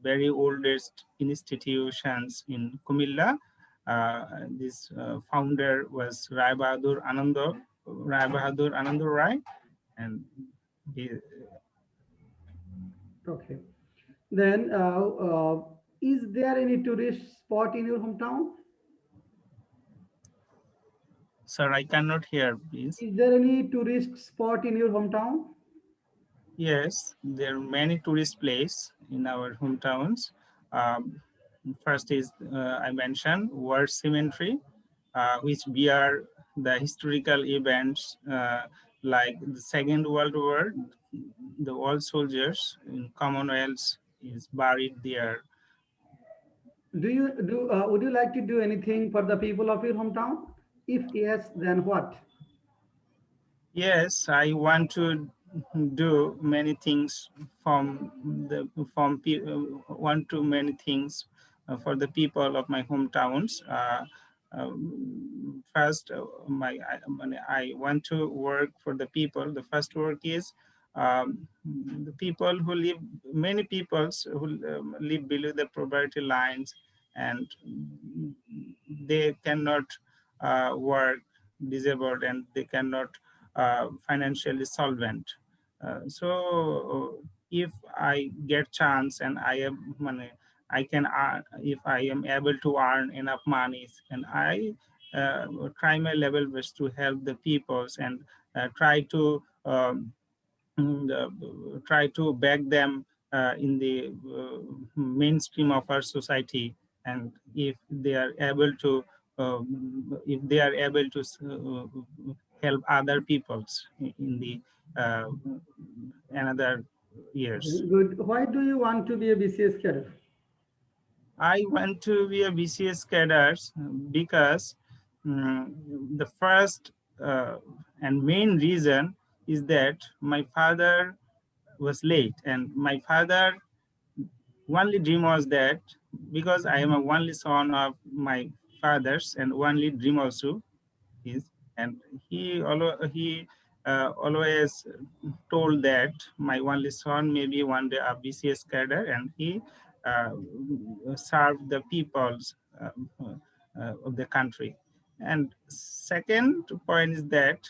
[SPEAKER 9] very oldest institutions in Kumilla. This founder was Rai Bahadur Anando Rai, and he,
[SPEAKER 1] Okay. Then, is there any tourist spot in your hometown?
[SPEAKER 9] sir, I cannot hear, please.
[SPEAKER 1] Is there any tourist spot in your hometown?
[SPEAKER 9] Yes, there are many tourist places in our hometowns. Um, First is I mentioned War Cemetery, which bear the historical events like the Second World War. The old soldiers in Commonwealth is buried there.
[SPEAKER 1] Would you like to do anything for the people of your hometown? If yes, then what?
[SPEAKER 9] Yes, I want to do many things want to many things for the people of my hometowns. First, I want to work for the people. The first work is the people who live, many peoples who live below the poverty lines, and they cannot work, disabled, and they cannot financially solvent. So if I get chance and I have money, I can earn, if I am able to earn enough money, and I try my level best to help the peoples and try to try to back them in the mainstream of our society. And if they are able to if they are able to help other peoples in the uh, another years.
[SPEAKER 1] Good. Why do you want to be a BCS cadet?
[SPEAKER 9] I want to be a BCS Skater because the first and main reason is that my father was late, and my father only dream was that, because I am a only son of my father's, and only dream also is, and he always told that my only son may be one day a BCS cadre, and he uh, served the peoples of the country. And second point is that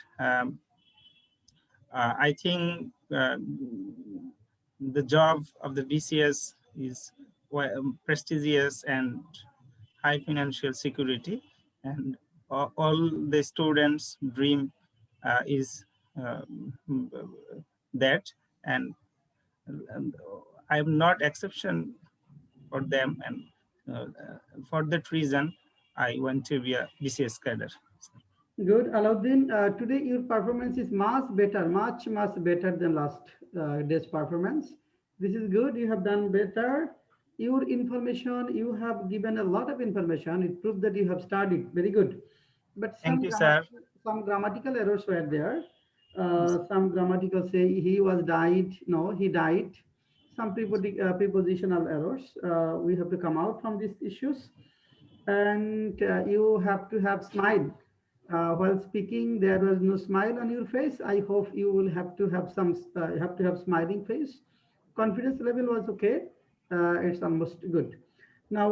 [SPEAKER 9] I think the job of the BCS is prestigious and high financial security, and all the students' dream is uh, that, and, and I am not exception for them, and for that reason, I want to be a BCS cadre.
[SPEAKER 1] Good. Alauddin, today your performance is much better, much better than last day's performance. This is good. You have done better. Your information, you have given a lot of information. It proves that you have studied. Very good. But
[SPEAKER 9] Thank you, sir.
[SPEAKER 1] some grammatical errors were there. Some grammatical say he was died. No, he died. Some prepositional errors. We have to come out from these issues. And you have to have smile while speaking. There was no smile on your face. I hope you will have to have some have to have smiling face. Confidence level was okay. It's almost good. Now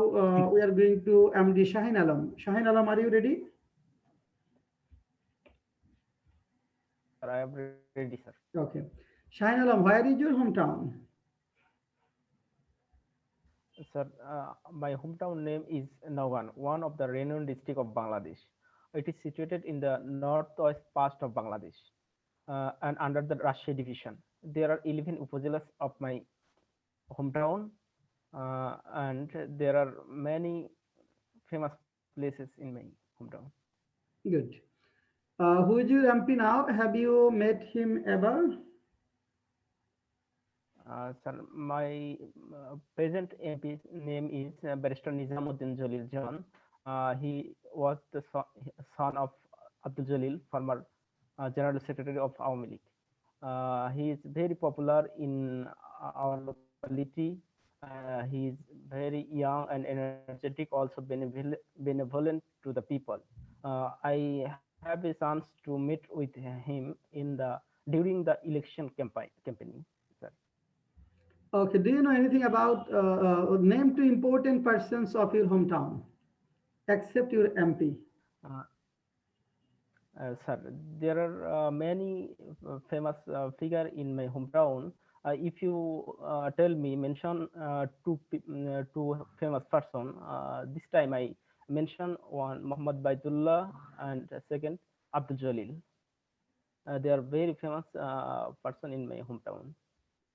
[SPEAKER 1] we are going to MD Shahin Alam. Shahin Alam, are you ready?
[SPEAKER 10] Sir, I am ready, sir.
[SPEAKER 1] Okay. Shahin Alam, where is your hometown?
[SPEAKER 10] Sir, my hometown name is Nawan, one of the renowned district of Bangladesh. It is situated in the northwest part of Bangladesh and under the Rajshahi division. There are 11 upazilas of my hometown, and there are many famous places in my hometown.
[SPEAKER 1] Good. Who is your MP now? Have you met him ever?
[SPEAKER 10] Sir, my present MP's name is Barrister Nizamuddin Jalil John. He was the son of Abdul Jalil, former General Secretary of Awami League. He is very popular in our locality. He is very young and energetic, also benevolent to the people. I have a chance to meet with him in the during the election campaign. Sir.
[SPEAKER 1] Okay. Do you know anything about name two important persons of your hometown, except your MP?
[SPEAKER 10] Uh, Sir, there are many famous figure in my hometown. If you tell me, mention two famous person. This time I mention one Muhammad Baitullah and second Abdul Jalil. They are very famous person in my hometown.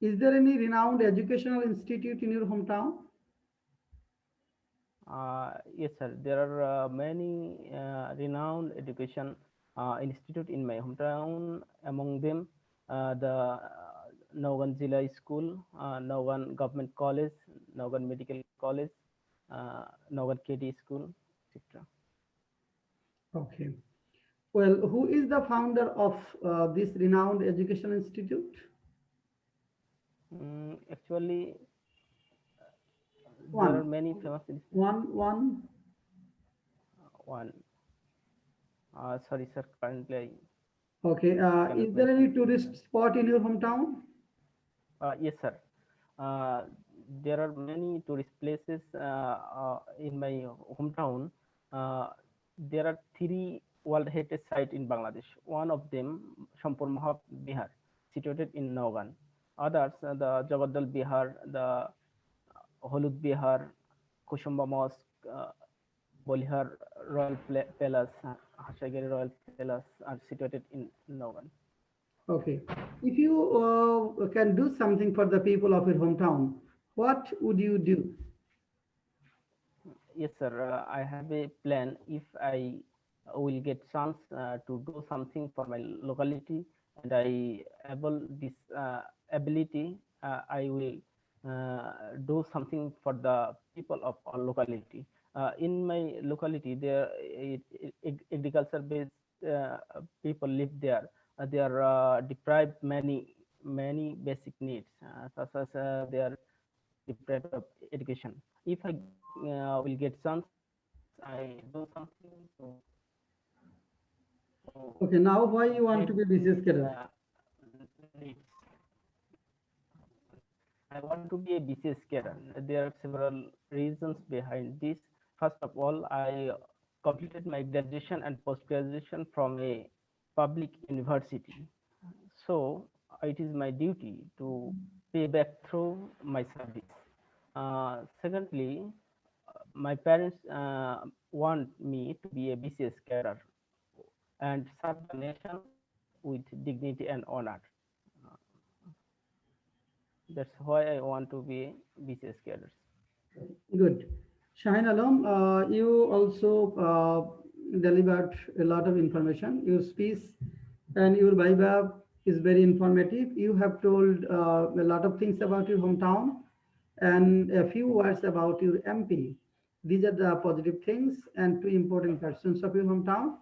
[SPEAKER 1] Is there any renowned educational institute in your hometown?
[SPEAKER 10] Yes, sir. There are many renowned education institute in my hometown. Among them, the Naugan Zilla School, Naugan Government College, Naugan Medical College, Naugan KD School, etc.
[SPEAKER 1] Okay. Well, who is the founder of this renowned educational institute?
[SPEAKER 10] Actually, there are
[SPEAKER 1] One.
[SPEAKER 10] many famous
[SPEAKER 1] One.
[SPEAKER 10] one. Sorry, sir. Currently, I
[SPEAKER 1] Okay.
[SPEAKER 10] cannot
[SPEAKER 1] Is there
[SPEAKER 10] mention.
[SPEAKER 1] any tourist spot in your hometown?
[SPEAKER 10] Yes, sir. Uh, there are many tourist places in my hometown. Uh, there are three World Heritage sites in Bangladesh. One of them, Shampur Mahab Bihar, situated in Naugan. Others, the Jagaddal Bihar, the Holud Bihar, Kushumba Mosque, Bolihar Royal Palace, Hashagiri Royal Palace are situated in Naugan.
[SPEAKER 1] Okay. If you can do something for the people of your hometown, what would you do?
[SPEAKER 10] Yes, sir. I have a plan. If I will get chance to do something for my locality, and I able this ability, I will do something for the people of our locality. In my locality, there agriculture based people live there. They are deprived many basic needs, such as they are deprived of education. If I will get chance, I do something to
[SPEAKER 1] Okay. Now, why you want
[SPEAKER 10] meet
[SPEAKER 1] to be
[SPEAKER 10] these
[SPEAKER 1] BCS Skater?
[SPEAKER 10] needs. I want to be a BCS Skater. There are several reasons behind this. First of all, I completed my graduation and post-graduation from a public university. So it is my duty to pay back through my service. Secondly, my parents want me to be a BCS carer and serve the nation with dignity and honor. Uh, that's why I want to be BCS caders.
[SPEAKER 1] Good. Shahin Alam, you also delivered a lot of information. Your speech and your Viva is very informative. You have told a lot of things about your hometown and a few words about your MP. These are the positive things and two important persons of your hometown.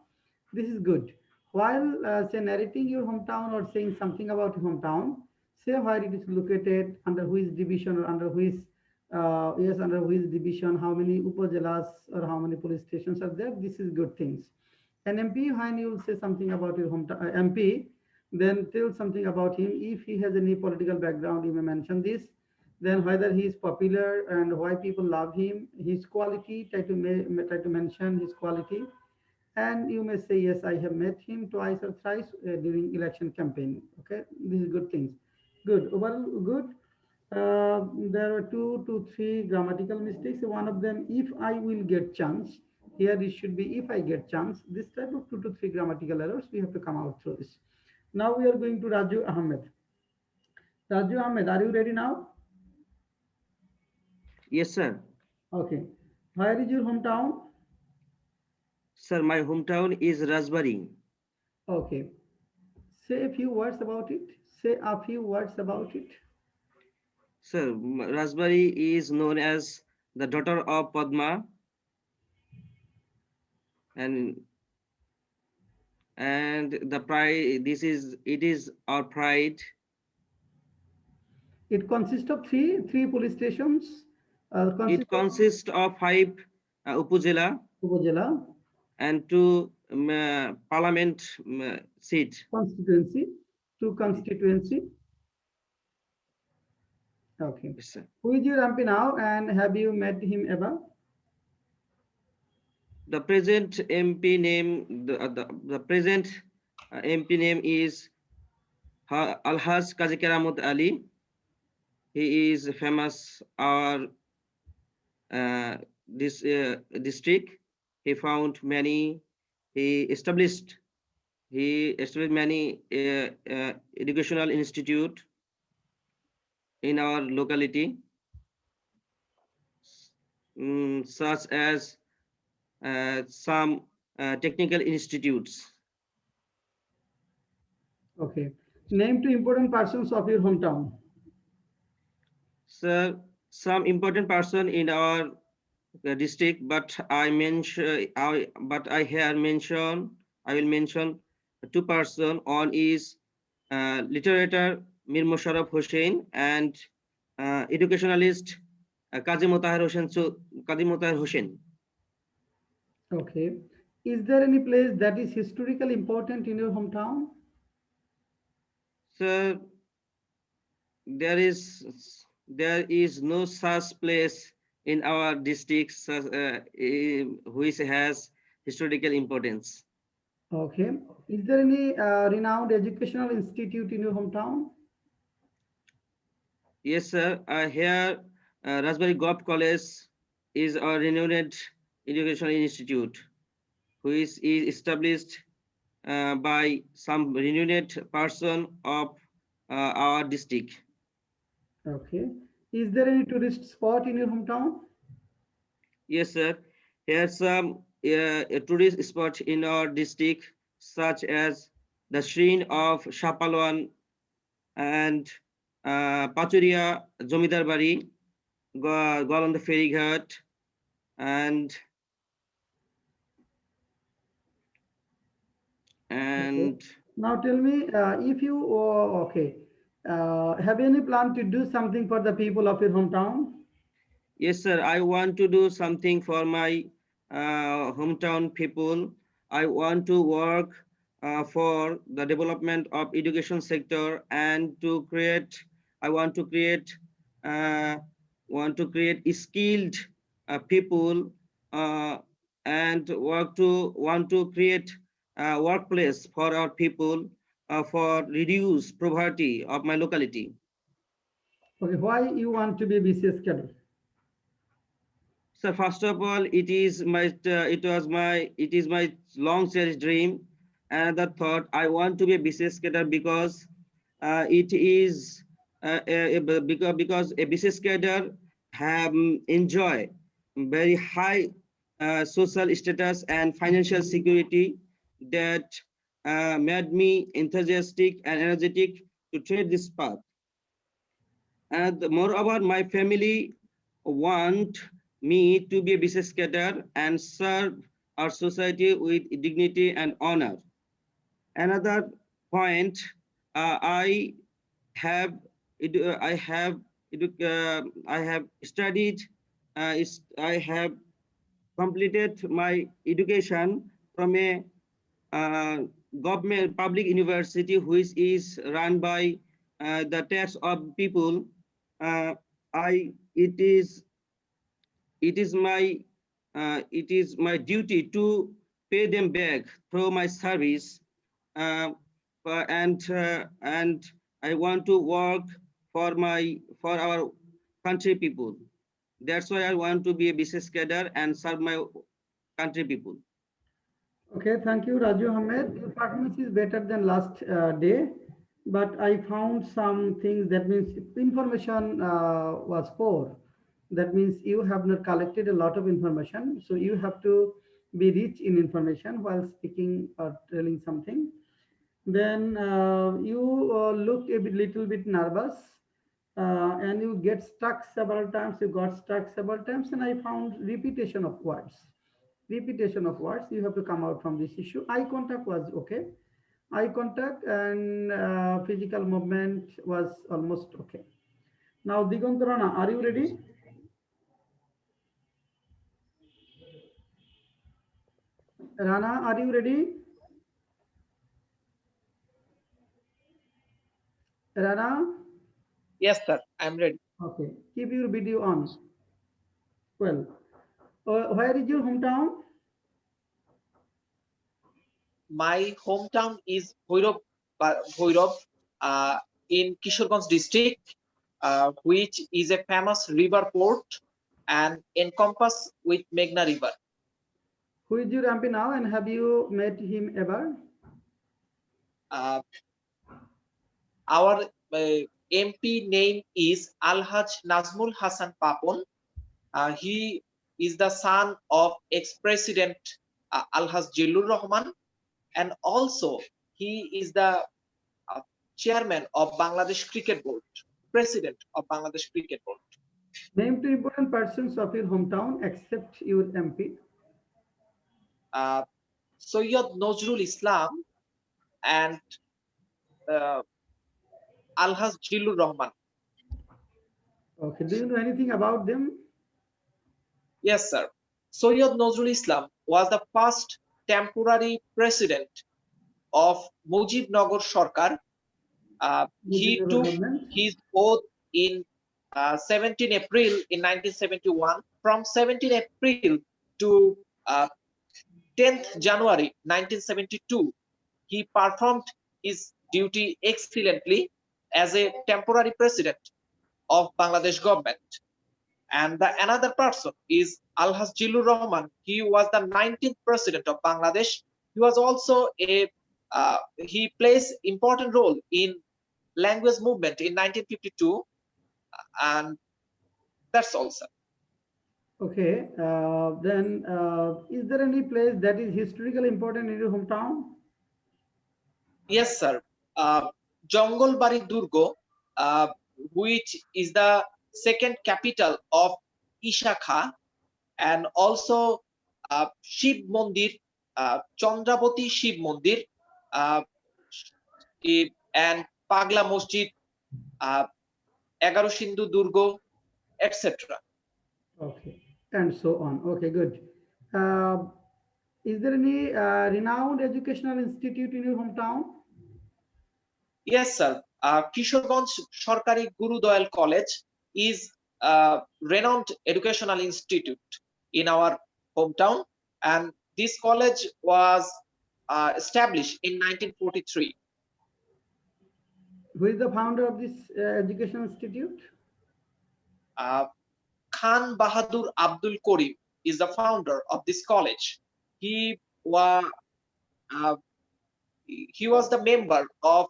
[SPEAKER 1] This is good. While say narrating your hometown or saying something about your hometown, say where it is located, under which division or under which yes, under which division, how many upazilas or how many police stations are there. This is good things. An MP, when you will say something about your hometown MP, then tell something about him. If he has any political background, you may mention this. Then whether he is popular and why people love him, his quality, try to mention his quality. And you may say, yes, I have met him twice or thrice during election campaign. Okay, this is good things. Good, overall good. There are 2 to 3 grammatical mistakes. One of them, if I will get chance. Here it should be if I get chance. This type of 2 to 3 grammatical errors, we have to come out through this. Now we are going to Raju Ahmed. Raju Ahmed, are you ready now?
[SPEAKER 3] Yes, sir.
[SPEAKER 1] Okay. Where is your hometown?
[SPEAKER 3] Sir, my hometown is Rajbari.
[SPEAKER 1] Okay. Say a few words about it. Say a few words about it.
[SPEAKER 3] Sir, Rajbari is known as the daughter of Padma, and the pride. It is our pride.
[SPEAKER 1] It consists of three police stations.
[SPEAKER 3] It consists of 5 upazila
[SPEAKER 1] Upazila,
[SPEAKER 3] and 2 parliament seat.
[SPEAKER 1] constituency, 2 constituency. Okay.
[SPEAKER 3] Yes, sir.
[SPEAKER 1] Who is your MP now, and have you met him ever?
[SPEAKER 3] The present MP name, the present MP name is Alhaj Kazi Keramat Ali. He is famous our this district. He found many. He established. He established many educational institute. in our locality, such as some technical institutes.
[SPEAKER 1] Okay. Name two important persons of your hometown.
[SPEAKER 3] Sir, some important person in our district, but I will mention two person. One is literator Mir Musharraf Hussain and educationalist Kazi Motahir Hussain.
[SPEAKER 1] Okay. Is there any place that is historically important in your hometown?
[SPEAKER 3] Sir, there is no such place in our district which has historical importance.
[SPEAKER 1] Okay. Is there any renowned educational institute in your hometown?
[SPEAKER 3] Yes, sir. Here, Raspberry Golf College is a renowned educational institute, which is established by some renowned person of our district.
[SPEAKER 1] Okay. Is there any tourist spot in your hometown?
[SPEAKER 3] Yes, sir. Here's some a tourist spot in our district, such as the shrine of Shapalwan and Pachuria Jomidar Bari, Galan the Ferry Ghat, and
[SPEAKER 1] Okay. Now tell me, if you, okay, have any plan to do something for the people of your hometown?
[SPEAKER 3] yes, sir. I want to do something for my hometown people. I want to work for the development of education sector and to create. I uh, want to create skilled people and want to create a workplace for our people for reduce poverty of my locality.
[SPEAKER 1] Okay, why you want to be a BCS cadet?
[SPEAKER 3] So first of all, it is my long cherished dream. Another thought, I want to be a BCS Skater because it is because a BCS Skater have enjoy very high social status and financial security that made me enthusiastic and energetic to tread this path. And moreover, my family want me to be a BCS Skater and serve our society with dignity and honor. Another point, I have I have I have studied I have completed my education from a government public university which is run by the tax of people. uh, I it is my duty to pay them back through my service, uh, and I want to work for our country people. That's why I want to be a business cadre and serve my country people.
[SPEAKER 1] Okay, thank you, Raju Ahmed. Your performance is better than last day, but I found some things that means information was poor. That means you have not collected a lot of information. So you have to be rich in information while speaking or telling something. Then you look a little bit nervous and you get stuck several times. You got stuck several times, and I found repetition of words. Repetition of words. You have to come out from this issue. Eye contact was okay. Eye contact and physical movement was almost okay. Now, Digantarana, are you ready? Rana, are you ready? Rana?
[SPEAKER 11] Yes, sir. I'm ready.
[SPEAKER 1] Okay. Keep your video on. Well, where is your hometown?
[SPEAKER 11] My hometown is Bhairav in Kishoreganj district, which is a famous river port and encompassed with Meghna River.
[SPEAKER 1] Who is your MP now, and have you met him ever?
[SPEAKER 11] Our MP name is Alhaj Nazmul Hassan Papon. He is the son of ex-president Alhaj Jilur Rahman, and also he is the chairman of Bangladesh Cricket Board, president of Bangladesh Cricket Board.
[SPEAKER 1] Name two important persons of your hometown except your MP.
[SPEAKER 11] Sayyid Nazrul Islam and Alhaj Jilur Rahman.
[SPEAKER 1] Okay, do you know anything about them?
[SPEAKER 11] Yes, sir. Sayyid Nazrul Islam was the first temporary president of Mujibnagar Sarkar. He
[SPEAKER 1] Mujibnagar
[SPEAKER 11] took
[SPEAKER 1] government.
[SPEAKER 11] his oath in 17 April in 1971. From 17 April to 10th January 1972, he performed his duty excellently as a temporary president of Bangladesh government. And another person is Alhaj Jilur Rahman. He was the 19th president of Bangladesh. He was also he plays important role in language movement in 1952, and that's all, sir.
[SPEAKER 1] Okay, then is there any place that is historically important in your hometown?
[SPEAKER 11] Yes, sir. Jongalbari Durgo, which is the second capital of Ishakha, and also Shiv Mandir, Chandravati Shiv Mandir, and Pagla Masjid, Egaro Sindhu Durgo, etc.
[SPEAKER 1] Okay, and so on. Okay, good. Is there any renowned educational institute in your hometown?
[SPEAKER 11] Yes, sir. Kishorganj Sarkari Guru Doyal College is a renowned educational institute in our hometown, and this college was established in 1943.
[SPEAKER 1] Who is the founder of this educational institute?
[SPEAKER 11] Khan Bahadur Abdul Karim is the founder of this college. He was the member of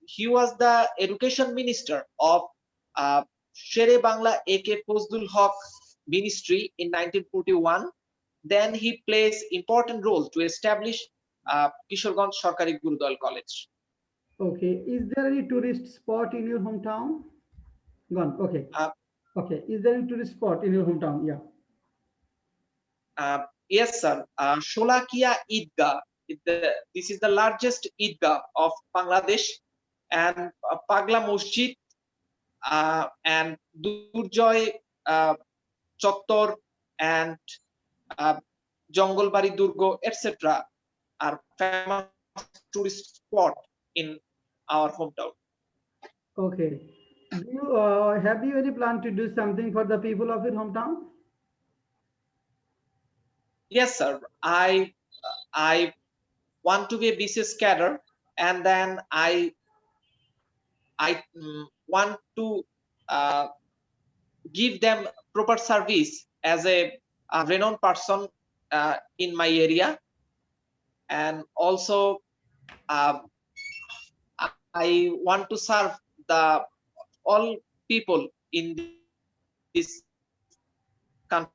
[SPEAKER 11] he was the education minister of Shere Bangla A.K. Fazlul Haq ministry in 1941. Then he plays important role to establish Kishorganj Sarkari Gurudal College.
[SPEAKER 1] Okay, is there any tourist spot in your hometown? Gone. Okay. Okay, is there any tourist spot in your hometown? Yeah.
[SPEAKER 11] Yes, sir. Sholakia Idgah. This is the largest Idgah of Bangladesh, and Pagla Masjid and Durjoy Chottor and Jongalbari Durgo, etc. are famous tourist spot in our hometown.
[SPEAKER 1] Okay. Do you have you any plan to do something for the people of your hometown?
[SPEAKER 11] Yes, sir. I want to be a BCS Skater, and then I want to give them proper service as a renowned person in my area, and also I want to serve the all people in this country.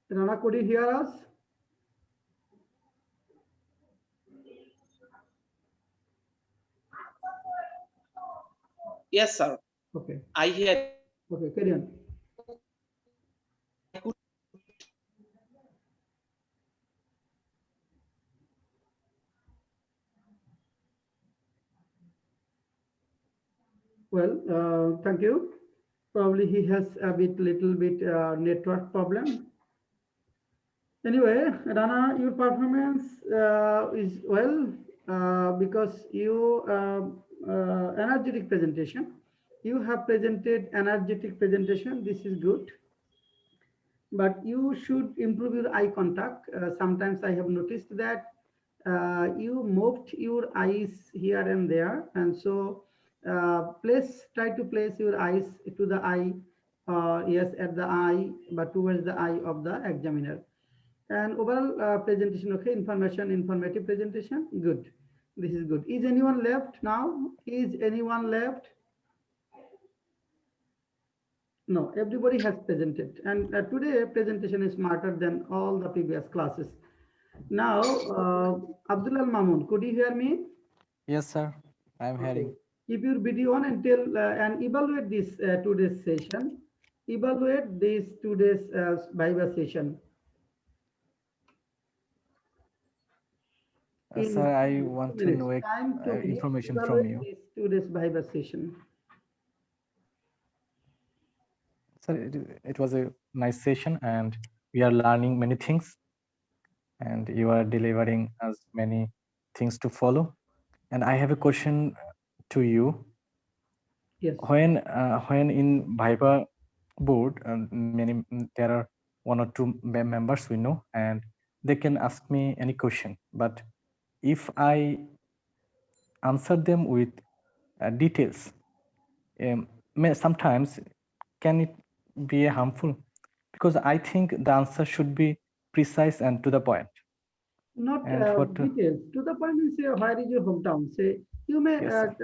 [SPEAKER 1] Rana, could you hear us?
[SPEAKER 11] Yes, sir.
[SPEAKER 1] Okay.
[SPEAKER 11] I hear.
[SPEAKER 1] Okay, carry on. Well, thank you. Probably he has a little bit network problem. Anyway, Rana, your performance is well because you energetic presentation. You have presented energetic presentation. This is good, but you should improve your eye contact. Sometimes I have noticed that you moved your eyes here and there, and so try to place your eyes to the eye, yes, at the eye, but towards the eye of the examiner. And overall presentation, okay, informative presentation, good. This is good. Is anyone left now? Is anyone left? No, everybody has presented, and today presentation is smarter than all the previous classes. Now, Abdullah Mamun, could you hear me?
[SPEAKER 2] Yes, sir. I'm
[SPEAKER 1] Okay.
[SPEAKER 2] hearing.
[SPEAKER 1] Keep your video on and tell and evaluate this today's session. Evaluate this today's Viva session.
[SPEAKER 2] Sir, I
[SPEAKER 1] 2
[SPEAKER 2] want to
[SPEAKER 1] minutes.
[SPEAKER 2] know
[SPEAKER 1] Time 2 minutes.
[SPEAKER 2] information from
[SPEAKER 1] Evaluate
[SPEAKER 2] you.
[SPEAKER 1] this today's Viva session.
[SPEAKER 2] Sir, it was a nice session and we are learning many things and you are delivering us many things to follow. And I have a question to you.
[SPEAKER 1] Yes.
[SPEAKER 2] When in Viva board, there are 1 or 2 members we know, and they can ask me any question. But if I answer them with details, sometimes can it be harmful? Because I think the answer should be precise and to the point.
[SPEAKER 1] Not
[SPEAKER 2] And what
[SPEAKER 1] details. To the point, and say, where is your hometown? Say, you may,
[SPEAKER 2] Yes,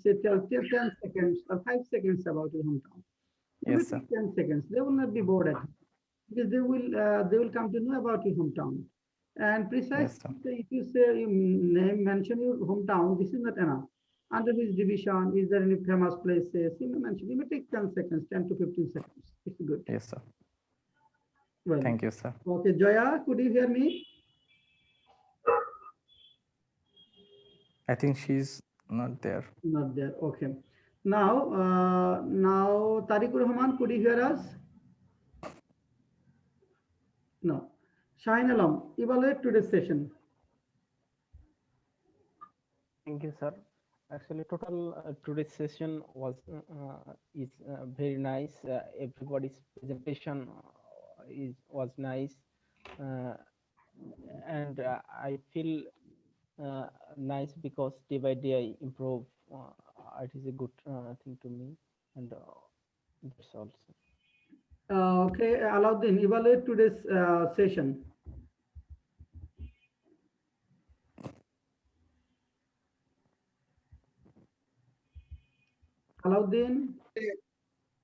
[SPEAKER 1] say, tell 10 seconds or 5 seconds about your hometown. You may
[SPEAKER 2] Yes, sir.
[SPEAKER 1] take 10 seconds. They will not be bored at all, because they will come to know about your hometown. And
[SPEAKER 2] Yes,
[SPEAKER 1] precisely,
[SPEAKER 2] sir.
[SPEAKER 1] if you say, you mention your hometown, this is not enough. Under which division, is there any famous places? You may mention, you may take 10 seconds, 10 to 15 seconds. It's good.
[SPEAKER 2] Yes, sir.
[SPEAKER 1] Well,
[SPEAKER 2] Thank you, sir.
[SPEAKER 1] okay, Joya, could you hear me?
[SPEAKER 2] I think she's not there.
[SPEAKER 1] Not there. Okay. Now Tariqur Rahman, could you hear us? No. Shine Alam, evaluate today's session.
[SPEAKER 10] Thank you, sir. Actually, total today's session is very nice. Everybody's presentation was nice, and I feel nice because day by day I improve. It is a good thing to me, and that's all, sir.
[SPEAKER 1] Okay, Alauddin, evaluate today's session. Alauddin.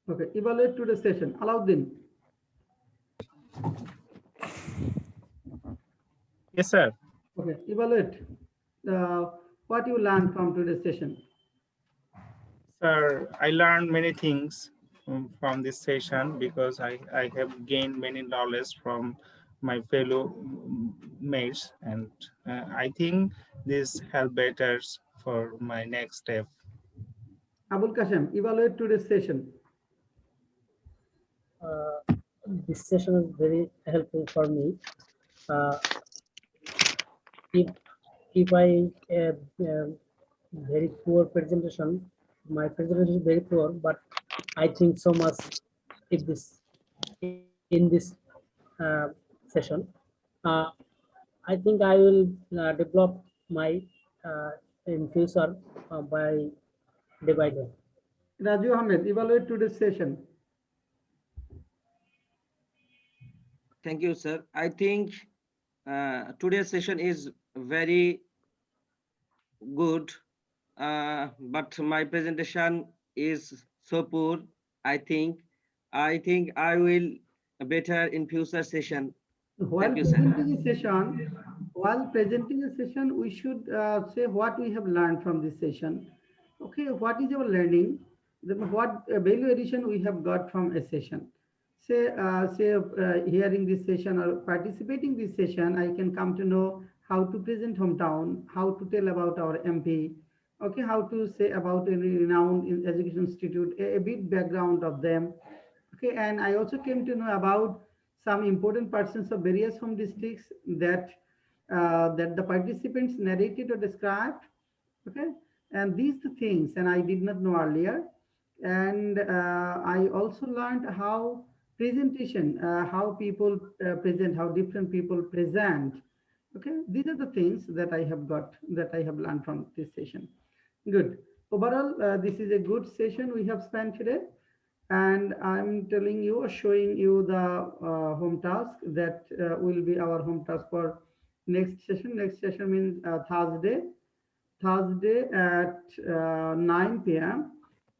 [SPEAKER 1] Okay, evaluate today's session. Alauddin.
[SPEAKER 9] Yes, sir.
[SPEAKER 1] Okay, evaluate what you learned from today's session.
[SPEAKER 9] Sir, I learned many things from this session because I have gained many knowledge from my fellow mates, and I think this help better for my next step.
[SPEAKER 1] Abul Kashem, evaluate today's session.
[SPEAKER 5] This session is very helpful for me. If I very poor presentation, my presentation is very poor, but I think so much if this in this session. I think I will develop my in future by day by day.
[SPEAKER 1] Raju Ahmed, evaluate today's session.
[SPEAKER 3] Thank you, sir. I think today's session is very good, but my presentation is so poor. I think I will better in future session.
[SPEAKER 1] While presenting a session, we should say what we have learned from this session. Okay, what is our learning? What value addition we have got from a session? Say, hearing this session or participating this session, I can come to know how to present hometown, how to tell about our MP, okay, how to say about a renowned education institute, a bit background of them. Okay, and I also came to know about some important persons of various home districts that that the participants narrated or described. Okay, and these the things, and I did not know earlier. And I also learned how presentation, how people present, how different people present, Okay, these are the things that I have got, that I have learned from this session. Good. Overall, this is a good session we have spent today, and I'm telling you, or showing you the home task that will be our home task for next session. Next session means Thursday at 9 p.m.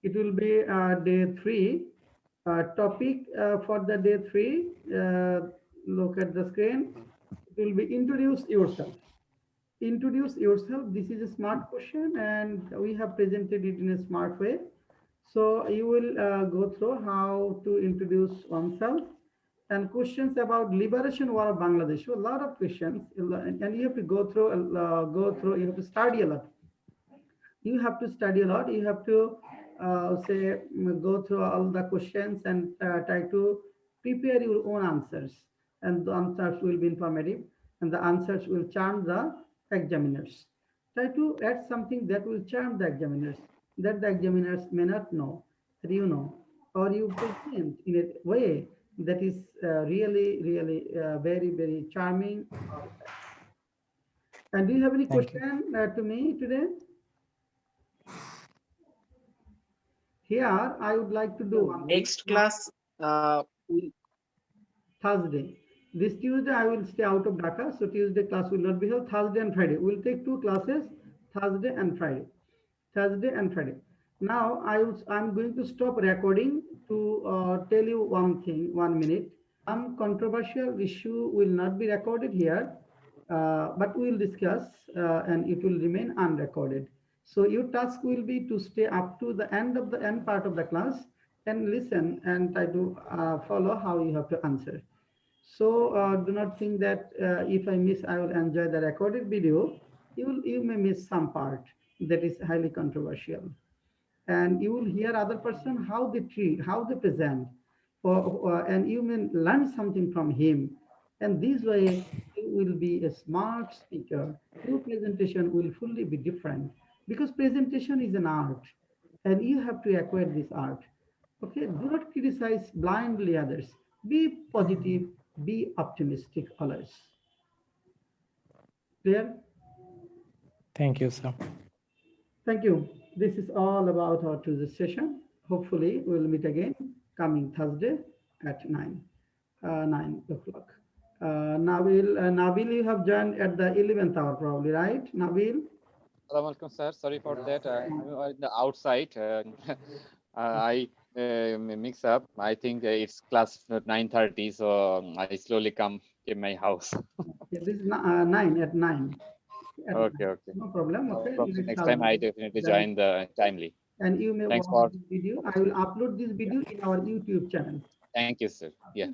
[SPEAKER 1] It will be day 3. Topic for the day 3. Look at the screen. It will be introduce yourself. Introduce yourself. This is a smart question, and we have presented it in a smart way. So you will go through how to introduce oneself, and questions about liberation war of Bangladesh. So a lot of questions, and you have to go through. You have to study a lot. You have to study a lot. You have to go through all the questions and try to prepare your own answers, and the answers will be informative, and the answers will charm the examiners. Try to add something that will charm the examiners, that the examiners may not know that you know, or you present in a way that is really very, very charming. And do you have any
[SPEAKER 2] Thank you.
[SPEAKER 1] question to me today? Here, I would like to do one thing.
[SPEAKER 11] Next class will
[SPEAKER 1] Thursday. This Tuesday, I will stay out of Dhaka, so Tuesday class will not be held. Thursday and Friday. We'll take 2 classes, Thursday and Friday. Thursday and Friday. Now, I'm going to stop recording to tell you one thing, 1 minute. Some controversial issue will not be recorded here, but we'll discuss and it will remain unrecorded. So your task will be to stay up to the end part of the class and listen and try to follow how you have to answer. So do not think that if I miss, I will enjoy the recorded video. You may miss some part that is highly controversial, and you will hear other person how they treat, how they present, and you may learn something from him. And this way, you will be a smart speaker. Your presentation will fully be different, because presentation is an art, and you have to acquire this art. Okay, do not criticize blindly others. Be positive, be optimistic always. Clear?
[SPEAKER 2] Thank you, sir.
[SPEAKER 1] Thank you. This is all about our Tuesday session. Hopefully, we'll meet again coming Thursday at 9 o'clock. Nabil, you have joined at the 11th hour, probably, right? Nabil?
[SPEAKER 12] Assalamualaikum, sir. Sorry for that. I'm in the outside. I mix up. I think it's class 9:30, so I slowly come to my house.
[SPEAKER 1] Yeah, this is 9 at 9.
[SPEAKER 12] Okay, okay.
[SPEAKER 1] No problem. Okay.
[SPEAKER 12] From next time, I definitely join the timely.
[SPEAKER 1] And you may
[SPEAKER 12] Thanks
[SPEAKER 1] watch
[SPEAKER 12] for.
[SPEAKER 1] this video. I will upload this video in our YouTube channel.
[SPEAKER 12] Thank you, sir. Yeah.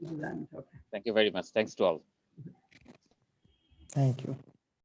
[SPEAKER 1] Okay.
[SPEAKER 12] Thank you very much. Thanks to all.
[SPEAKER 2] Thank you.